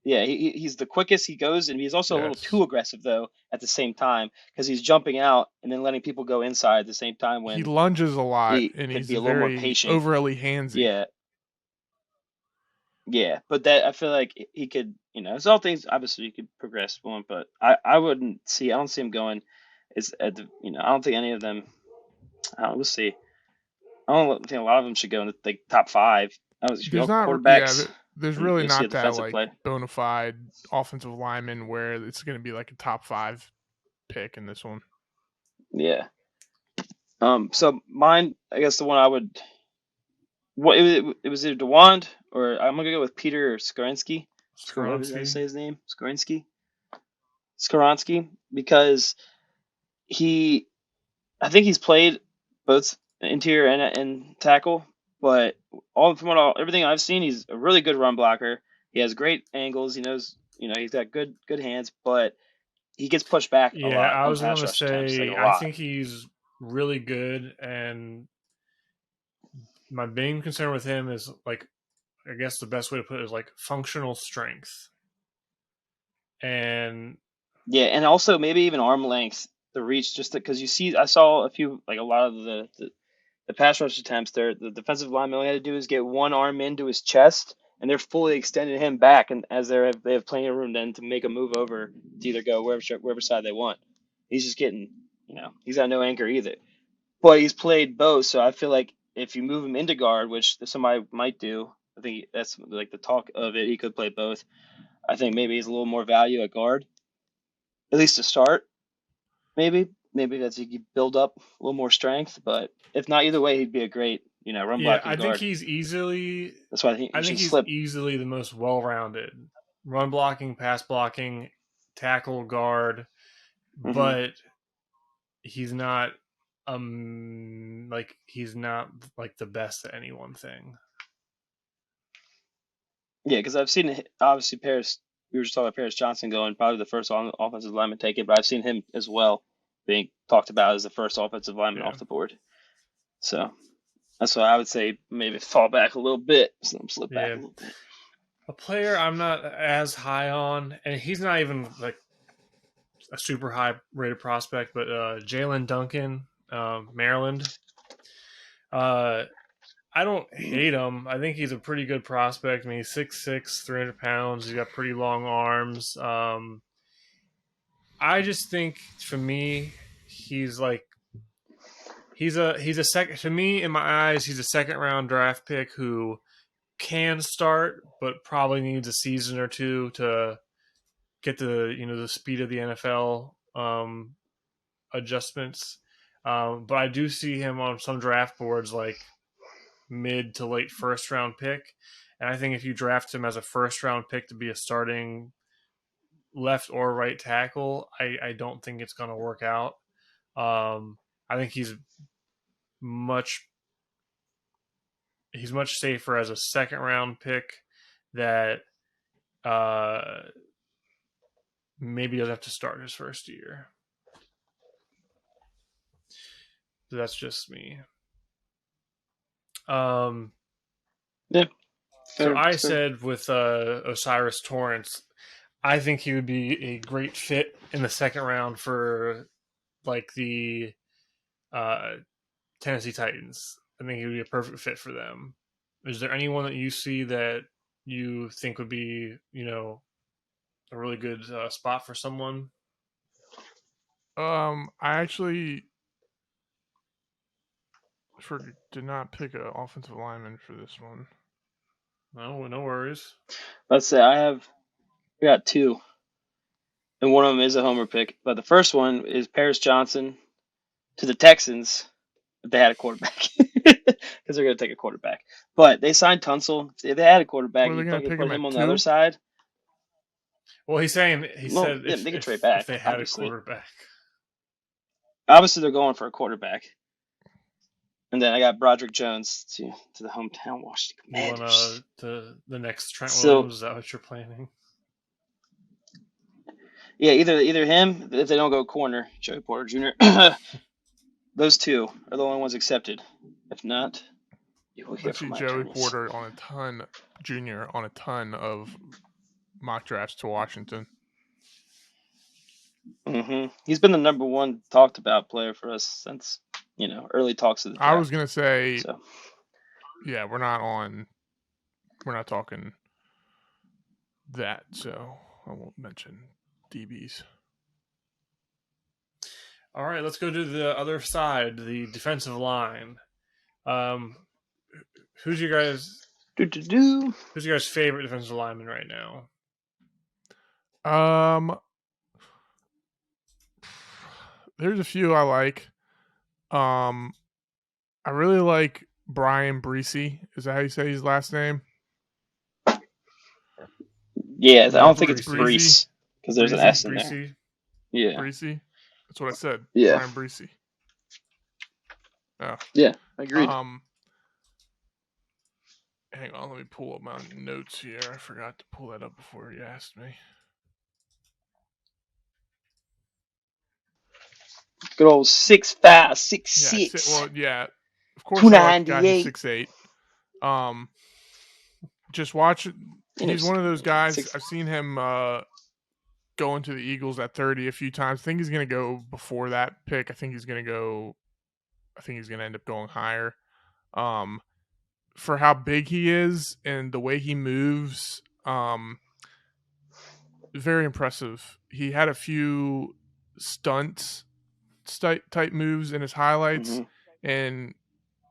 he's the quickest he goes, and he's also a little
Yes.
too aggressive though at the same time, because he's jumping out and then letting people go inside at the same time
He
when
lunges a lot,
he
and
could
he's
be a little more
very
patient.
overly handsy.
Yeah, yeah. But that, I feel like he could, it's all things obviously you could progress one, but I don't see him going. Is at the, I don't think any of them. We'll see. I don't think a lot of them should go in the top 5. I was
There's
all
not,
quarterbacks,
there's
and
really
you'll see a
not that
defensive
like
play.
bona fide offensive lineman where it's going to be like a top 5 pick in this one.
Yeah. So mine, I guess the one I would, it was either DeWand or I'm gonna go with Peter Skorinsky. What was I
Skoronsky.
say his name? Skowronski, because he, I think he's played both interior and tackle, but everything I've seen, he's a really good run blocker. He has great angles. He knows, he's got good hands, but he gets pushed back a
Yeah,
lot
I
on
was
pass
gonna
rush attempts, like a
say I
lot.
think he's really good, and my main concern with him is, like, I guess the best way to put it is like functional strength. And
Yeah, and also maybe even arm length, the reach, just because I saw a lot of the pass rush attempts there, the defensive lineman all he had to do is get one arm into his chest, and they're fully extending him back, and as they have plenty of room then to make a move over to either go wherever side they want. He's just getting, he's got no anchor either. But he's played both, so I feel like if you move him into guard, which somebody might do, I think that's like the talk of it. He could play both. I think maybe he's a little more value at guard, at least to start. Maybe that's he could build up a little more strength, but if not, either way, he'd be a great run
yeah,
blocking guard. That's why I think he
I think
should
he's
slip.
easily the most well-rounded. Run blocking, pass blocking, tackle, guard,
Hmm.
but he's not like he's not like the best at any one thing.
Yeah, because I've seen obviously Paris. We were just talking about Paris Johnson going probably the first offensive lineman taken, but I've seen him as well being talked about as the first offensive lineman
Yeah.
off the board. So that's why I would say maybe fall back a little bit, slip back a little bit.
A player I'm not as high on, and he's not even like a super high rated prospect, but Jalen Duncan, Maryland. I don't hate him. I think he's a pretty good prospect. I mean, he's 6'6", 300 pounds. He's got pretty long arms. I just think, for me, he's like he's a second, to me, in my eyes, he's a second round draft pick who can start, but probably needs a season or two to get the speed of the NFL adjustments. But I do see him on some draft boards like mid to late first round pick. And I think if you draft him as a first round pick to be a starting left or right tackle, I don't think it's going to work out. I think much he's much safer as a second round pick that maybe doesn't have to start his first year. So that's just me.
Yeah.
So I said with Osiris Torrance, I think he would be a great fit in the second round for like the Tennessee Titans. I think he would be a perfect fit for them. Is there anyone that you see that you think would be, a really good spot for someone?
I actually did not pick an offensive lineman for this one.
No worries.
Let's say we got two, and one of them is a homer pick. But the first one is Paris Johnson to the Texans. If they had a quarterback, because they're going to take a quarterback. But they signed Tunsil. If they had a quarterback,
What, are they
you
going to
fucking
pick
put
him
him
at
on the
2?
other side.
Well, he said
Yeah, they could trade
if
back.
they had
Obviously,
a quarterback.
obviously they're going for a quarterback. And then I got Broderick Jones to the hometown Washington Commanders.
You want the next Trent
So
Williams? Is that what you're planning?
yeah, either him if they don't go corner, Joey Porter Jr. Those two are the only ones accepted. If not, you will hear
I see
from my
Joey
attorneys.
Porter Jr. on a ton of mock drafts to Washington.
Mm-hmm. He's been the number one talked about player for us since early talks of the draft.
I was gonna say,
so.
Yeah, we're not talking that, so I won't mention DBs.
All right, let's go to the other side, the defensive line. Who's your guys' favorite defensive lineman right now?
There's a few I like. I really like Brian Breesy. Is that how you say his last name?
Yeah, I don't think it's Brees because there's an S in
Breesy?
there. Yeah,
Breesy. That's what I said.
Yeah,
Brian Breesy. Oh.
Yeah, agreed.
Hang on, let me pull up my notes here. I forgot to pull that up before you asked me.
Good old 6'5", 6'6".
Well, yeah. Of course, I like the guy who's 6'8". Just watch. He's one of those guys. I've seen him go into the Eagles at 30 a few times. I think he's going to go before that pick. I think he's going to end up going higher. For how big he is and the way he moves, very impressive. He had a few stunts type moves in his highlights, and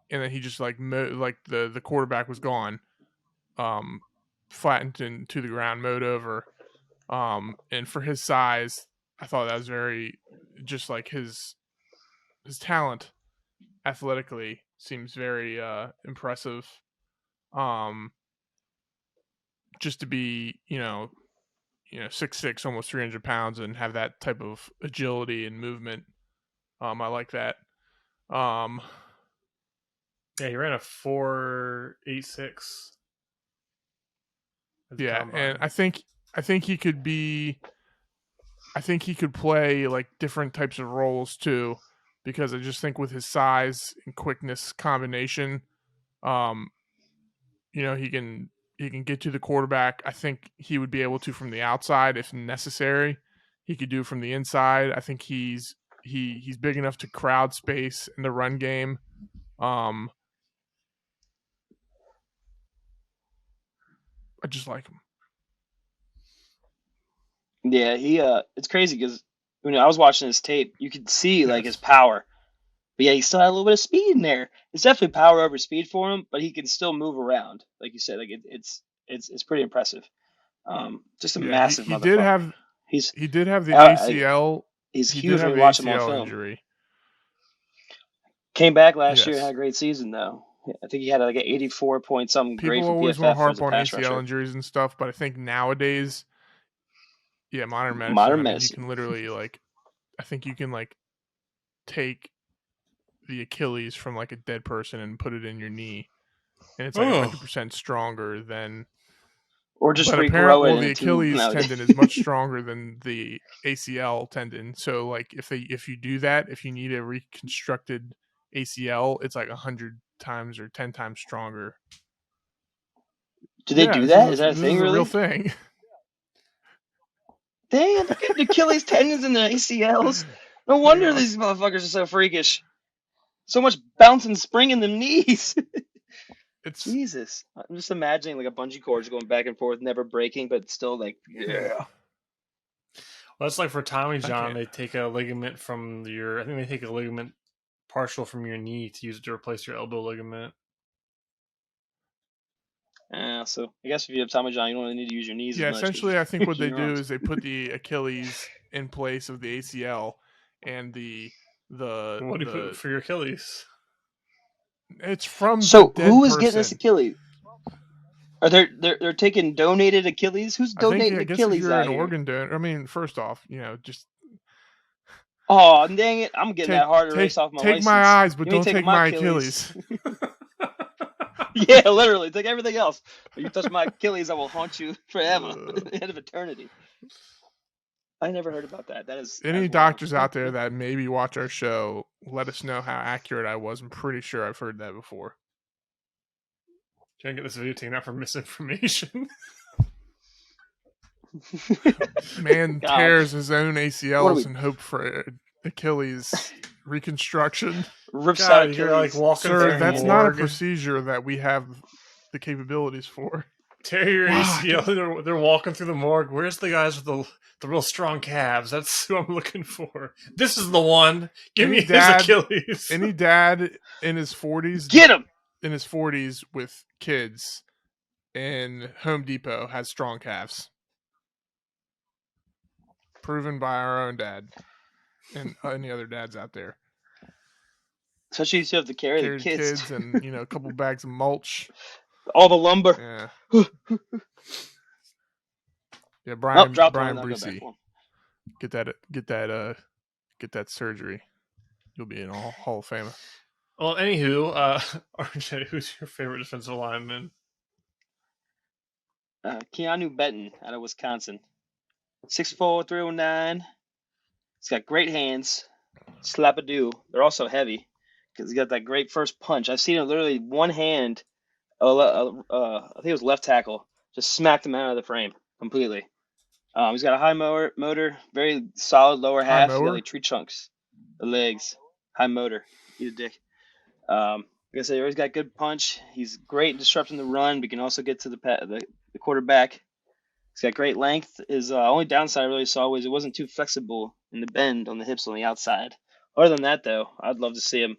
then he just like the quarterback was gone, flattened into the ground, mowed over. And for his size, I thought that was very, just like his talent athletically seems very impressive. Just to be 6'6", almost 300 pounds, and have that type of agility and movement. I like that. Um,
Yeah, he ran a 4.86.
yeah, and I think he could be. I think he could play like different types of roles too, because I just think with his size and quickness combination, um, he can get to the quarterback. I think he would be able to from the outside if necessary. He could do from the inside. I think he's big enough to crowd space in the run game. I just like him.
Yeah, he it's crazy because when I was watching his tape, you could see like his
Yes.
power. But yeah, he still had a little bit of speed in there. It's definitely power over speed for him, but he can still move around. Like you said, like it's pretty impressive. Just a
Yeah,
massive motherfucker. He's
he did have the
uh,
ACL.
he's
He did
huge when
have
you
the
watch him on
ACL
film.
injury.
Came back last year and had
Yes.
a great season though. I think he had like an 84 point something grade
People
from
always want to
PFF as
harp
a
on
pass
ACL
rusher.
injuries and stuff, but I think nowadays, yeah, modern medicine.
Modern
I mean, you
medicine.
can literally like, I think you can like take the Achilles from like a dead person and put it in your knee, and it's like
Oh,
100% stronger than.
Or just
But apparently,
regrow it
well,
in
the
a tube
Achilles
nowadays.
tendon is much stronger than the ACL tendon. So, like, if you do that, if you need a reconstructed ACL, it's like 100 times or 10 times stronger.
Do they
Yeah,
do that? Is that a
this
thing
is a real
really?
thing.
Damn, they're getting Achilles tendons and the ACLs. No
Hang
wonder
on,
these motherfuckers are so freakish. So much bounce and spring in the knees.
it's
Jesus. I'm just imagining like a bungee cord just going back and forth, never breaking, but still like,
hmm,
yeah.
well, that's like for Tommy
I
John.
can't.
They take a ligament from your. I think they take a ligament partial from your knee to use it to replace your elbow ligament.
So I guess if you have Tommy John, you don't really need to use your knees as
Yeah,
much because
essentially, I think what they
your
do
arms.
is they put the Achilles in place of the ACL, and
What do you put
the
for your Achilles?
it's from the
So
dead
who is getting this
person.
Achilles? Are they're taking donated Achilles? Who's
I think, yeah,
donating
I guess if
Achilles
you're
out
an
here?
organ donor, I mean, first off, just
Oh, dang it. I'm getting that
take
hard erase off my
take my
license.
eyes, but
You ain't
don't
taking
take
my
my
Achilles.
Achilles.
Yeah, literally. Take everything else. If you touch my Achilles, I will haunt you forever.
Uh,
The end of eternity. I never heard about that.
any
That's wild.
doctors out there that maybe watch our show, let us know how accurate I was. I'm pretty sure I've heard that before.
Trying to get this video taken out for misinformation.
Man
God,
tears his own
what are
ACLs
we?
in hope for Achilles reconstruction.
Rips out
God, you're like
Achilles.
walking
Bare
Sir,
through the
that's
handed.
not a
morgue,
procedure that we have the capabilities for.
tear your
Wow.
ACL. They're walking through the morgue. Where's the guys with the real strong calves? That's who I'm looking for. This is the one. Give me his Achilles.
Any dad in his 40s
Get him!
with kids in Home Depot has strong calves. Proven by our own dad and any other dads out there.
Especially if you have to carry the
Carried
kids.
kids and, a couple bags of mulch.
All the lumber.
Yeah. Yeah,
Oh, dropped one.
Brian
I'll go back
Breesy.
one.
Get that surgery. You'll be in Hall of Fame.
Well, anywho, RJ, who's your favorite defensive lineman?
Keanu Benton out of Wisconsin. 6'4", 309. He's got great hands. Slap-a-doo. They're also heavy because he's got that great first punch. I've seen it literally one hand. I think it was left tackle. Just smacked him out of the frame completely. He's got a high motor, very solid lower
High
half. He's got
mower.
like tree trunks, the legs, high motor. Eat a dick. Like I said, he's got good punch. He's great in disrupting the run, but can also get to the quarterback. He's got great length. His only downside I really saw was it wasn't too flexible in the bend on the hips on the outside. Other than that, though, I'd love to see him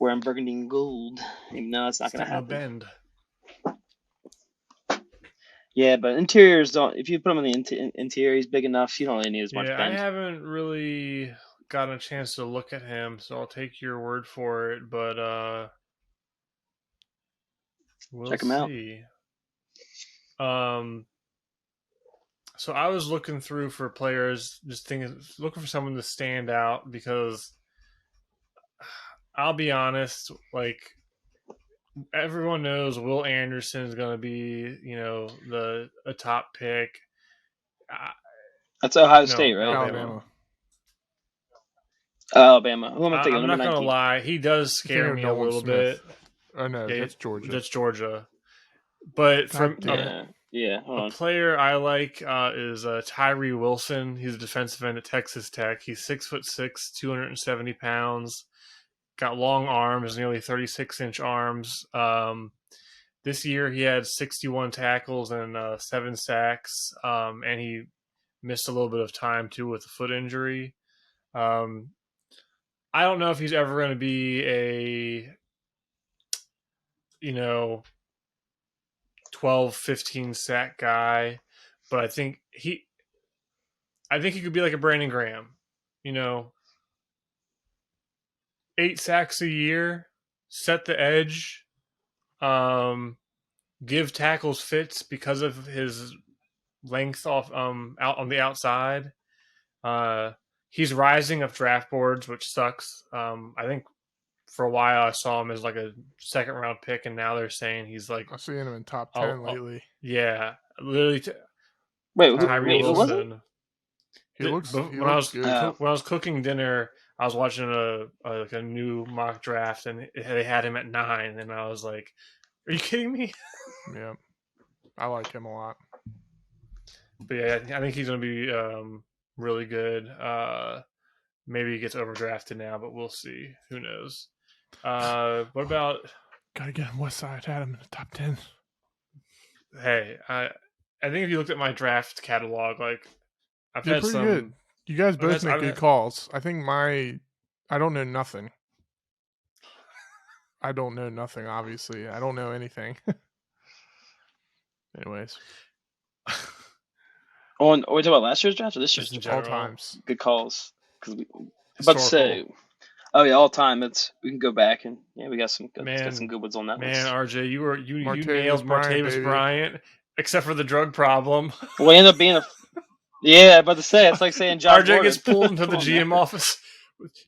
wearing burgundy and gold, even though it's not
It's
going to
not no
happen.
bend.
Yeah, but interiors don't. If you put him in the interior, he's big enough. You don't really need as much
Yeah, I
bend.
haven't really gotten a chance to look at him, so I'll take your word for it. But we'll
Check him out.
see. So I was looking through for players, just looking for someone to stand out because I'll be honest. Like everyone knows, Will Anderson is going to be, a top pick. Uh,
That's Ohio
no,
State, right?
Alabama.
Alabama. Who am I thinking?
I'm
Number
not gonna
19.
lie, he does
I'm thinking
scare
of
me a
Nolan
little
Smith.
bit.
Oh no,
Yeah,
that's Georgia.
that's Georgia. But
God
from
damn it.
Yeah. Hold
a
on.
player I like is Tyree Wilson. He's a defensive end at Texas Tech. He's 6'6", 270 pounds. Got long arms, nearly 36-inch arms. This year he had 61 tackles and 7 sacks, and he missed a little bit of time too with a foot injury. Um, I don't know if he's ever going to be a, you know, 12, 15 sack guy, but I think he could be like a Brandon Graham. You know, 8 sacks a year, set the edge, um, give tackles fits because of his length off out on the outside. Uh, he's rising up draft boards, which sucks. I think for a while I saw him as like a second round pick, and now they're saying he's like,
I've seen him in top 10
oh,
lately.
yeah, literally
Wait,
Tyree
who was it?
Wilson.
He looks
When I was
good.
when I was cooking dinner, I was watching like a new mock draft, and they had him at 9, and I was like, "Are you kidding me?"
Yeah. I like him a lot.
But yeah, I think he's going to be really good. Maybe he gets overdrafted now, but we'll see. Who knows? What about?
Gotta get him West Side. Had him in the top 10.
Hey, I think if you looked at my draft catalog, like I've
You're
had
pretty
some.
good. You guys both make
I've
good
had,
calls. I think I don't know nothing. I don't know nothing, obviously. I don't know anything. Anyways,
Are we talking about last year's draft or this year's
just in
draft?
all
general.
times.
Good calls. Because we about to
Historical.
say, oh yeah, all time. We can go back and we got some
Man,
some good ones on that
Man,
list.
RJ, you
Martavis
nailed
Bryant,
Martavis
baby.
Bryant, except for the drug problem.
Well, he ended up being about to say it's like saying Josh
RJ
Gordon.
gets pulled into the
Come on,
GM
man.
office.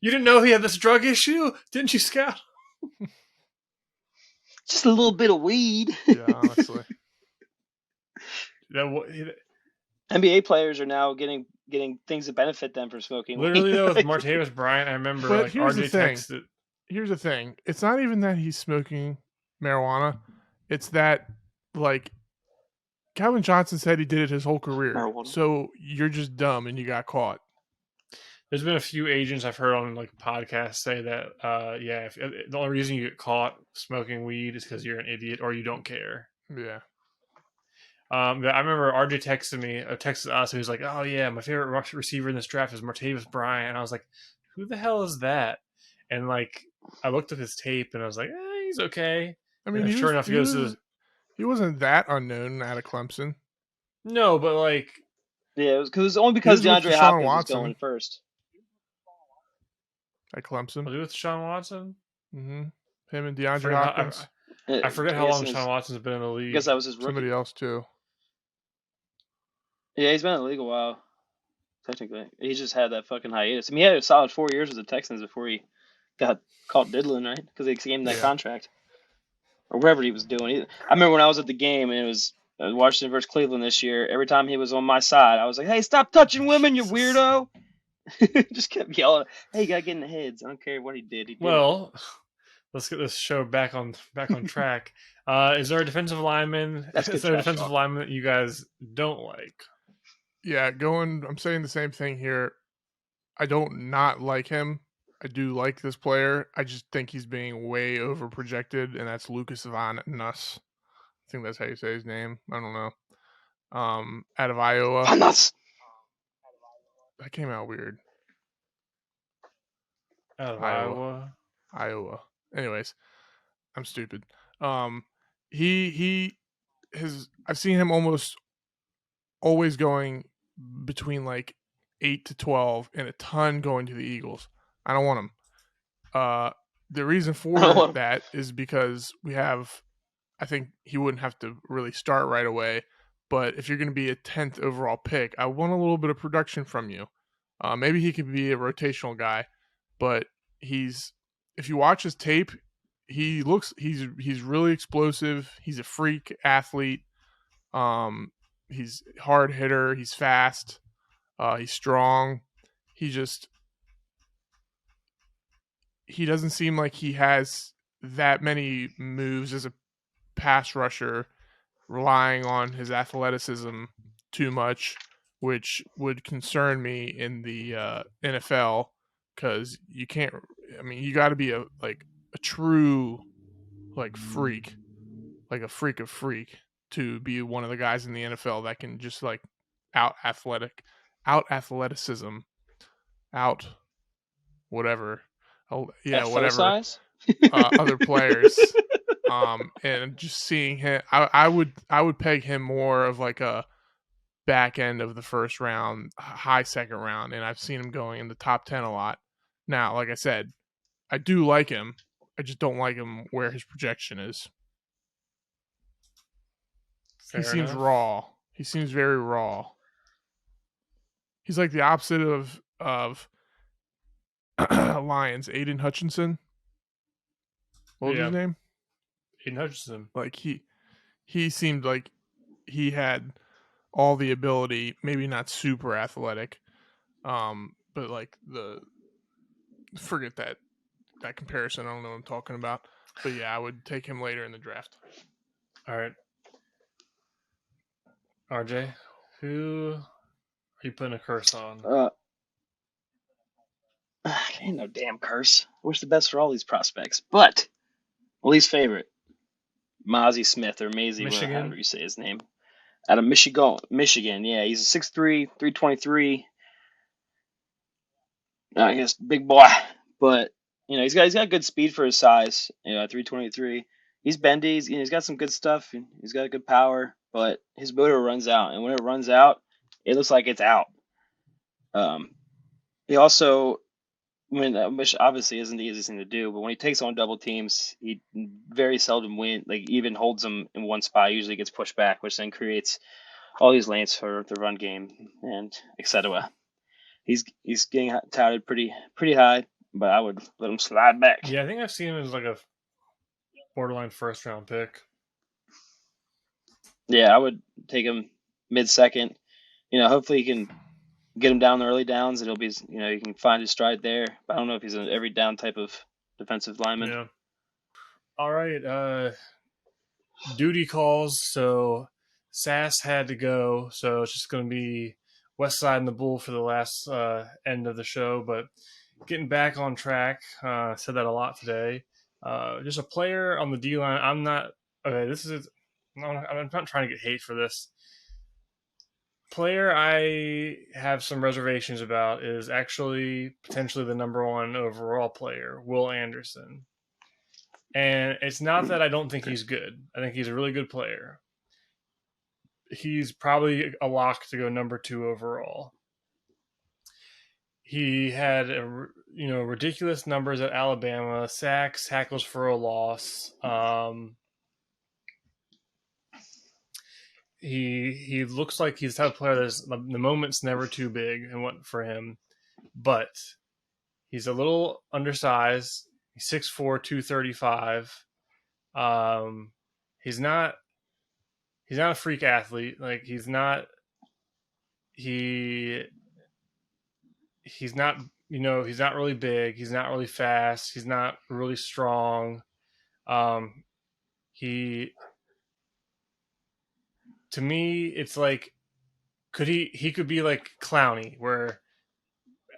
You didn't know he had this drug issue, didn't you, Scout?
Just a little bit of weed.
Yeah, honestly.
NBA players are now getting things that benefit them from smoking
Literally
weed.
though, with Martavis Bryant, I remember
But
like
here's the
RJ
thing.
texted.
Here's the thing. It's not even that he's smoking marijuana. It's that, like, Calvin Johnson said he did it his whole career.
Marijuana.
So you're just dumb and you got caught.
There's been a few agents I've heard on like podcasts say that, the only reason you get caught smoking weed is because you're an idiot or you don't care.
Yeah.
I remember RJ texted us, and he was like, "Oh yeah, my favorite receiver in this draft is Martavis Bryant." And I was like, "Who the hell is that?" And like, I looked at his tape, and I was like, "He's okay."
I mean,
Sure enough,
he wasn't that unknown out of Clemson.
No, but like,
Yeah, it was only because
He was with
DeAndre
Deshaun
Hopkins
Watson.
was going first.
At Clemson.
was he with Deshaun Watson?
Mm-hmm. Him and DeAndre Hopkins.
I forget how long Deshaun Watson's been in the league.
I guess that was his rookie.
Somebody else too.
Yeah, he's been in the league a while. Technically, he just had that fucking hiatus. I mean, he had a solid 4 years with the Texans before he got caught diddling, right? Because they gave him that contract or whatever he was doing. I remember when I was at the game and it was Washington versus Cleveland this year. Every time he was on my side, I was like, "Hey, stop touching women, you weirdo!" Just kept yelling, "Hey, you gotta get in the heads." I don't care what he did. He did.
Well, let's get this show back on track. Is there a defensive lineman? Is there a defensive lineman that you guys don't like?
Yeah, I'm saying the same thing here. I don't not like him. I do like this player. I just think he's being way over projected, and that's Lucas Van Nuss. I think that's how you say his name. I don't know. Out of Iowa.
Van Nuss.
That came out weird.
Out of Iowa.
Anyways, I'm stupid. He has. I've seen him almost always going between like 8 to 12 and a ton going to the Eagles. I don't want him. The reason for that is because I think he wouldn't have to really start right away, but if you're going to be a 10th overall pick, I want a little bit of production from you. Maybe he could be a rotational guy, but he's if you watch his tape, he's really explosive. He's a freak athlete. He's hard hitter. He's fast. He's strong. He just he doesn't seem like he has that many moves as a pass rusher, relying on his athleticism too much, which would concern me in the NFL because you can't. I mean, you got to be a true freak, like a freak of freak, to be one of the guys in the NFL that can just out out athleticism, out whatever, whatever
Athleticize?
other players. And just seeing him, I would peg him more of like a back end of the first round, high second round, and I've seen him going in the top 10 a lot. Now, like I said, I do like him. I just don't like him where his projection is.
Fair
He seems
enough.
raw. He seems very raw. He's like the opposite of Lions, Aiden Hutchinson. What was his name?
Aiden Hutchinson.
Like he seemed like he had all the ability, maybe not super athletic, but like forget that comparison. I don't know what I'm talking about. But yeah, I would take him later in the draft.
All right. RJ, who are you putting a curse on?
Ain't no damn curse. I wish the best for all these prospects. But, least favorite, Mozzie Smith, or Maisie, however you say his name. Out of Michigan. Yeah, he's a 6'3", 323. I guess big boy. But, he's got good speed for his size, 323. He's bendy. He's got some good stuff. He's got good power, but his motor runs out. And when it runs out, it looks like it's out. He also, which obviously isn't the easiest thing to do, but when he takes on double teams, he very seldom even holds them in one spot. He usually gets pushed back, which then creates all these lanes for the run game and etc. He's getting touted pretty high, but I would let him slide back.
Yeah, I think I've seen him as like a borderline first round pick.
Yeah, I would take him mid-second. Hopefully he can get him down the early downs, and he'll be, he can find his stride there. But I don't know if he's an every down type of defensive lineman.
Yeah. All right. Duty calls. So Sass had to go. So it's just going to be Westside and the Bull for the last end of the show. But getting back on track, said that a lot today. Just a player on the D line. I'm not trying to get hate for this. Player I have some reservations about is actually potentially the number 1 overall player, Will Anderson. And it's not that I don't think he's good. I think he's a really good player. He's probably a lock to go number 2 overall. He had ridiculous numbers at Alabama: sacks, tackles for a loss. He looks like he's the type of player that's the moment's never too big and what for him, but he's a little undersized. He's 6'4", 235. He's not a freak athlete. Like he's not really big. He's not really fast. He's not really strong. To me, it's like, he could be like Clowney, where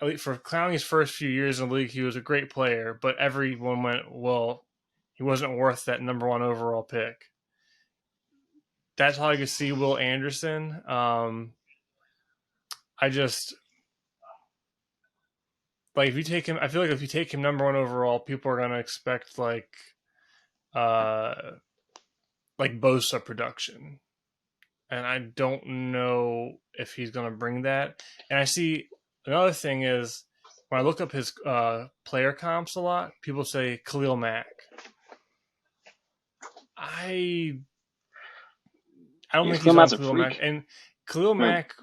at least for Clowney's first few years in the league, he was a great player, but everyone went, well, he wasn't worth that number 1 overall pick. That's how I could see Will Anderson. I just if you take him, I feel like if you take him number 1 overall, people are gonna expect like Bosa production. And I don't know if he's going to bring that. And I see another thing is when I look up his player comps a lot, people say Khalil Mack. I don't think he's on Khalil Mack. And Khalil Mack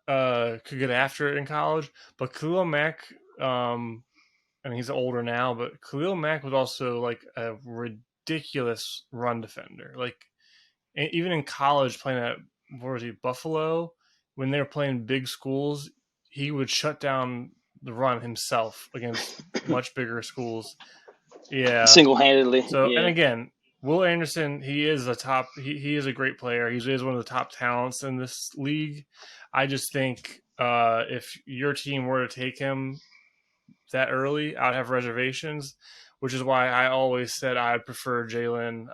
could get after it in college, but Khalil Mack and he's older now, but Khalil Mack was also like a ridiculous run defender. Like even in college, playing at Buffalo, when they were playing big schools, he would shut down the run himself against much bigger schools. Yeah,
single-handedly.
So
Yeah.
and again, Will Anderson, he is he is a great player. He is one of the top talents in this league. I just think if your team were to take him that early, I'd have reservations, which is why I always said I'd prefer Jalen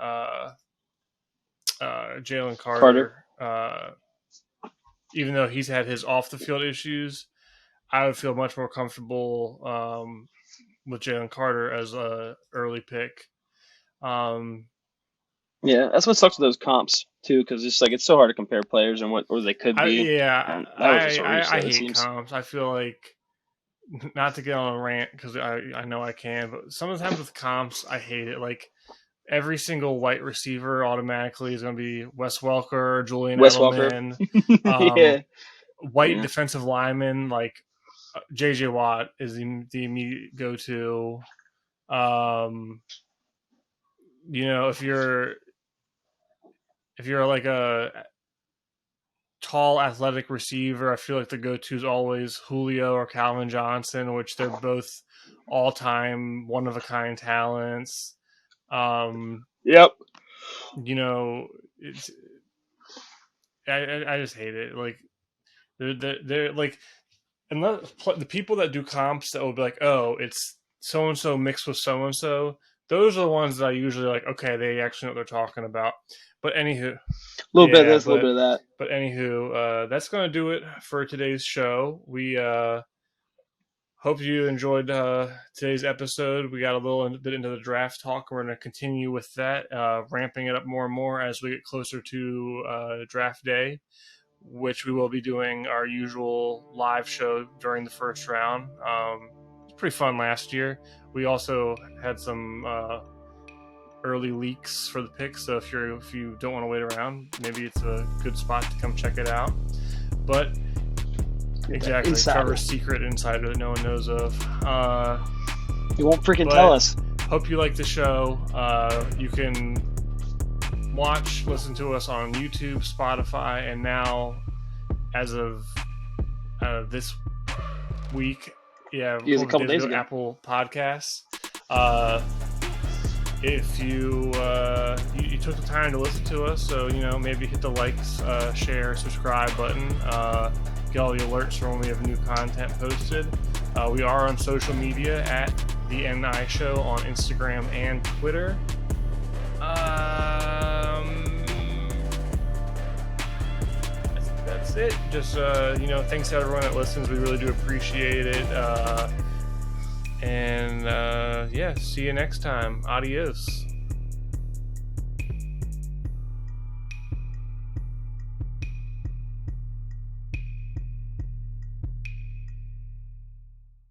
Carter. Even though he's had his off the field issues, I would feel much more comfortable with Jalen Carter as a early pick.
Yeah, that's what sucks with those comps too, because it's so hard to compare players and what they could be.
I hate comps. I feel like, not to get on a rant because I know I can, but sometimes with comps I hate it. Like every single white receiver automatically is going to be Wes Welker, Julian Edelman.
Yeah.
White defensive lineman like JJ Watt is the immediate go-to. If you're like a tall athletic receiver, I feel like the go-to is always Julio or Calvin Johnson, which they're both all-time one-of-a-kind talents.
Yep.
It's I just hate it. Like they're like, unless the people that do comps that will be like, oh, it's so and so mixed with so and so. Those are the ones that I usually like. Okay, they actually know what they're talking about. But anywho,
a little bit of this, a little bit of that.
But anywho, that's going to do it for today's show. We hope you enjoyed today's episode. We got a little bit into the draft talk. We're going to continue with that, ramping it up more and more as we get closer to draft day, which we will be doing our usual live show during the first round. It was pretty fun last year. We also had some early leaks for the picks, so if you don't want to wait around, maybe it's a good spot to come check it out. But exactly, Trevor's secret insider that no one knows of.
You won't freaking tell us.
Hope you like the show. You can listen to us on YouTube, Spotify, and now, as of this week,
a couple days ago,
Apple Podcasts. If you took the time to listen to us, so maybe hit the likes, share, subscribe button. Get all the alerts for when we have new content posted. We are on social media at the NI Show on Instagram and Twitter. I think that's it. Just thanks to everyone that listens. We really do appreciate it. And see you next time. Adios.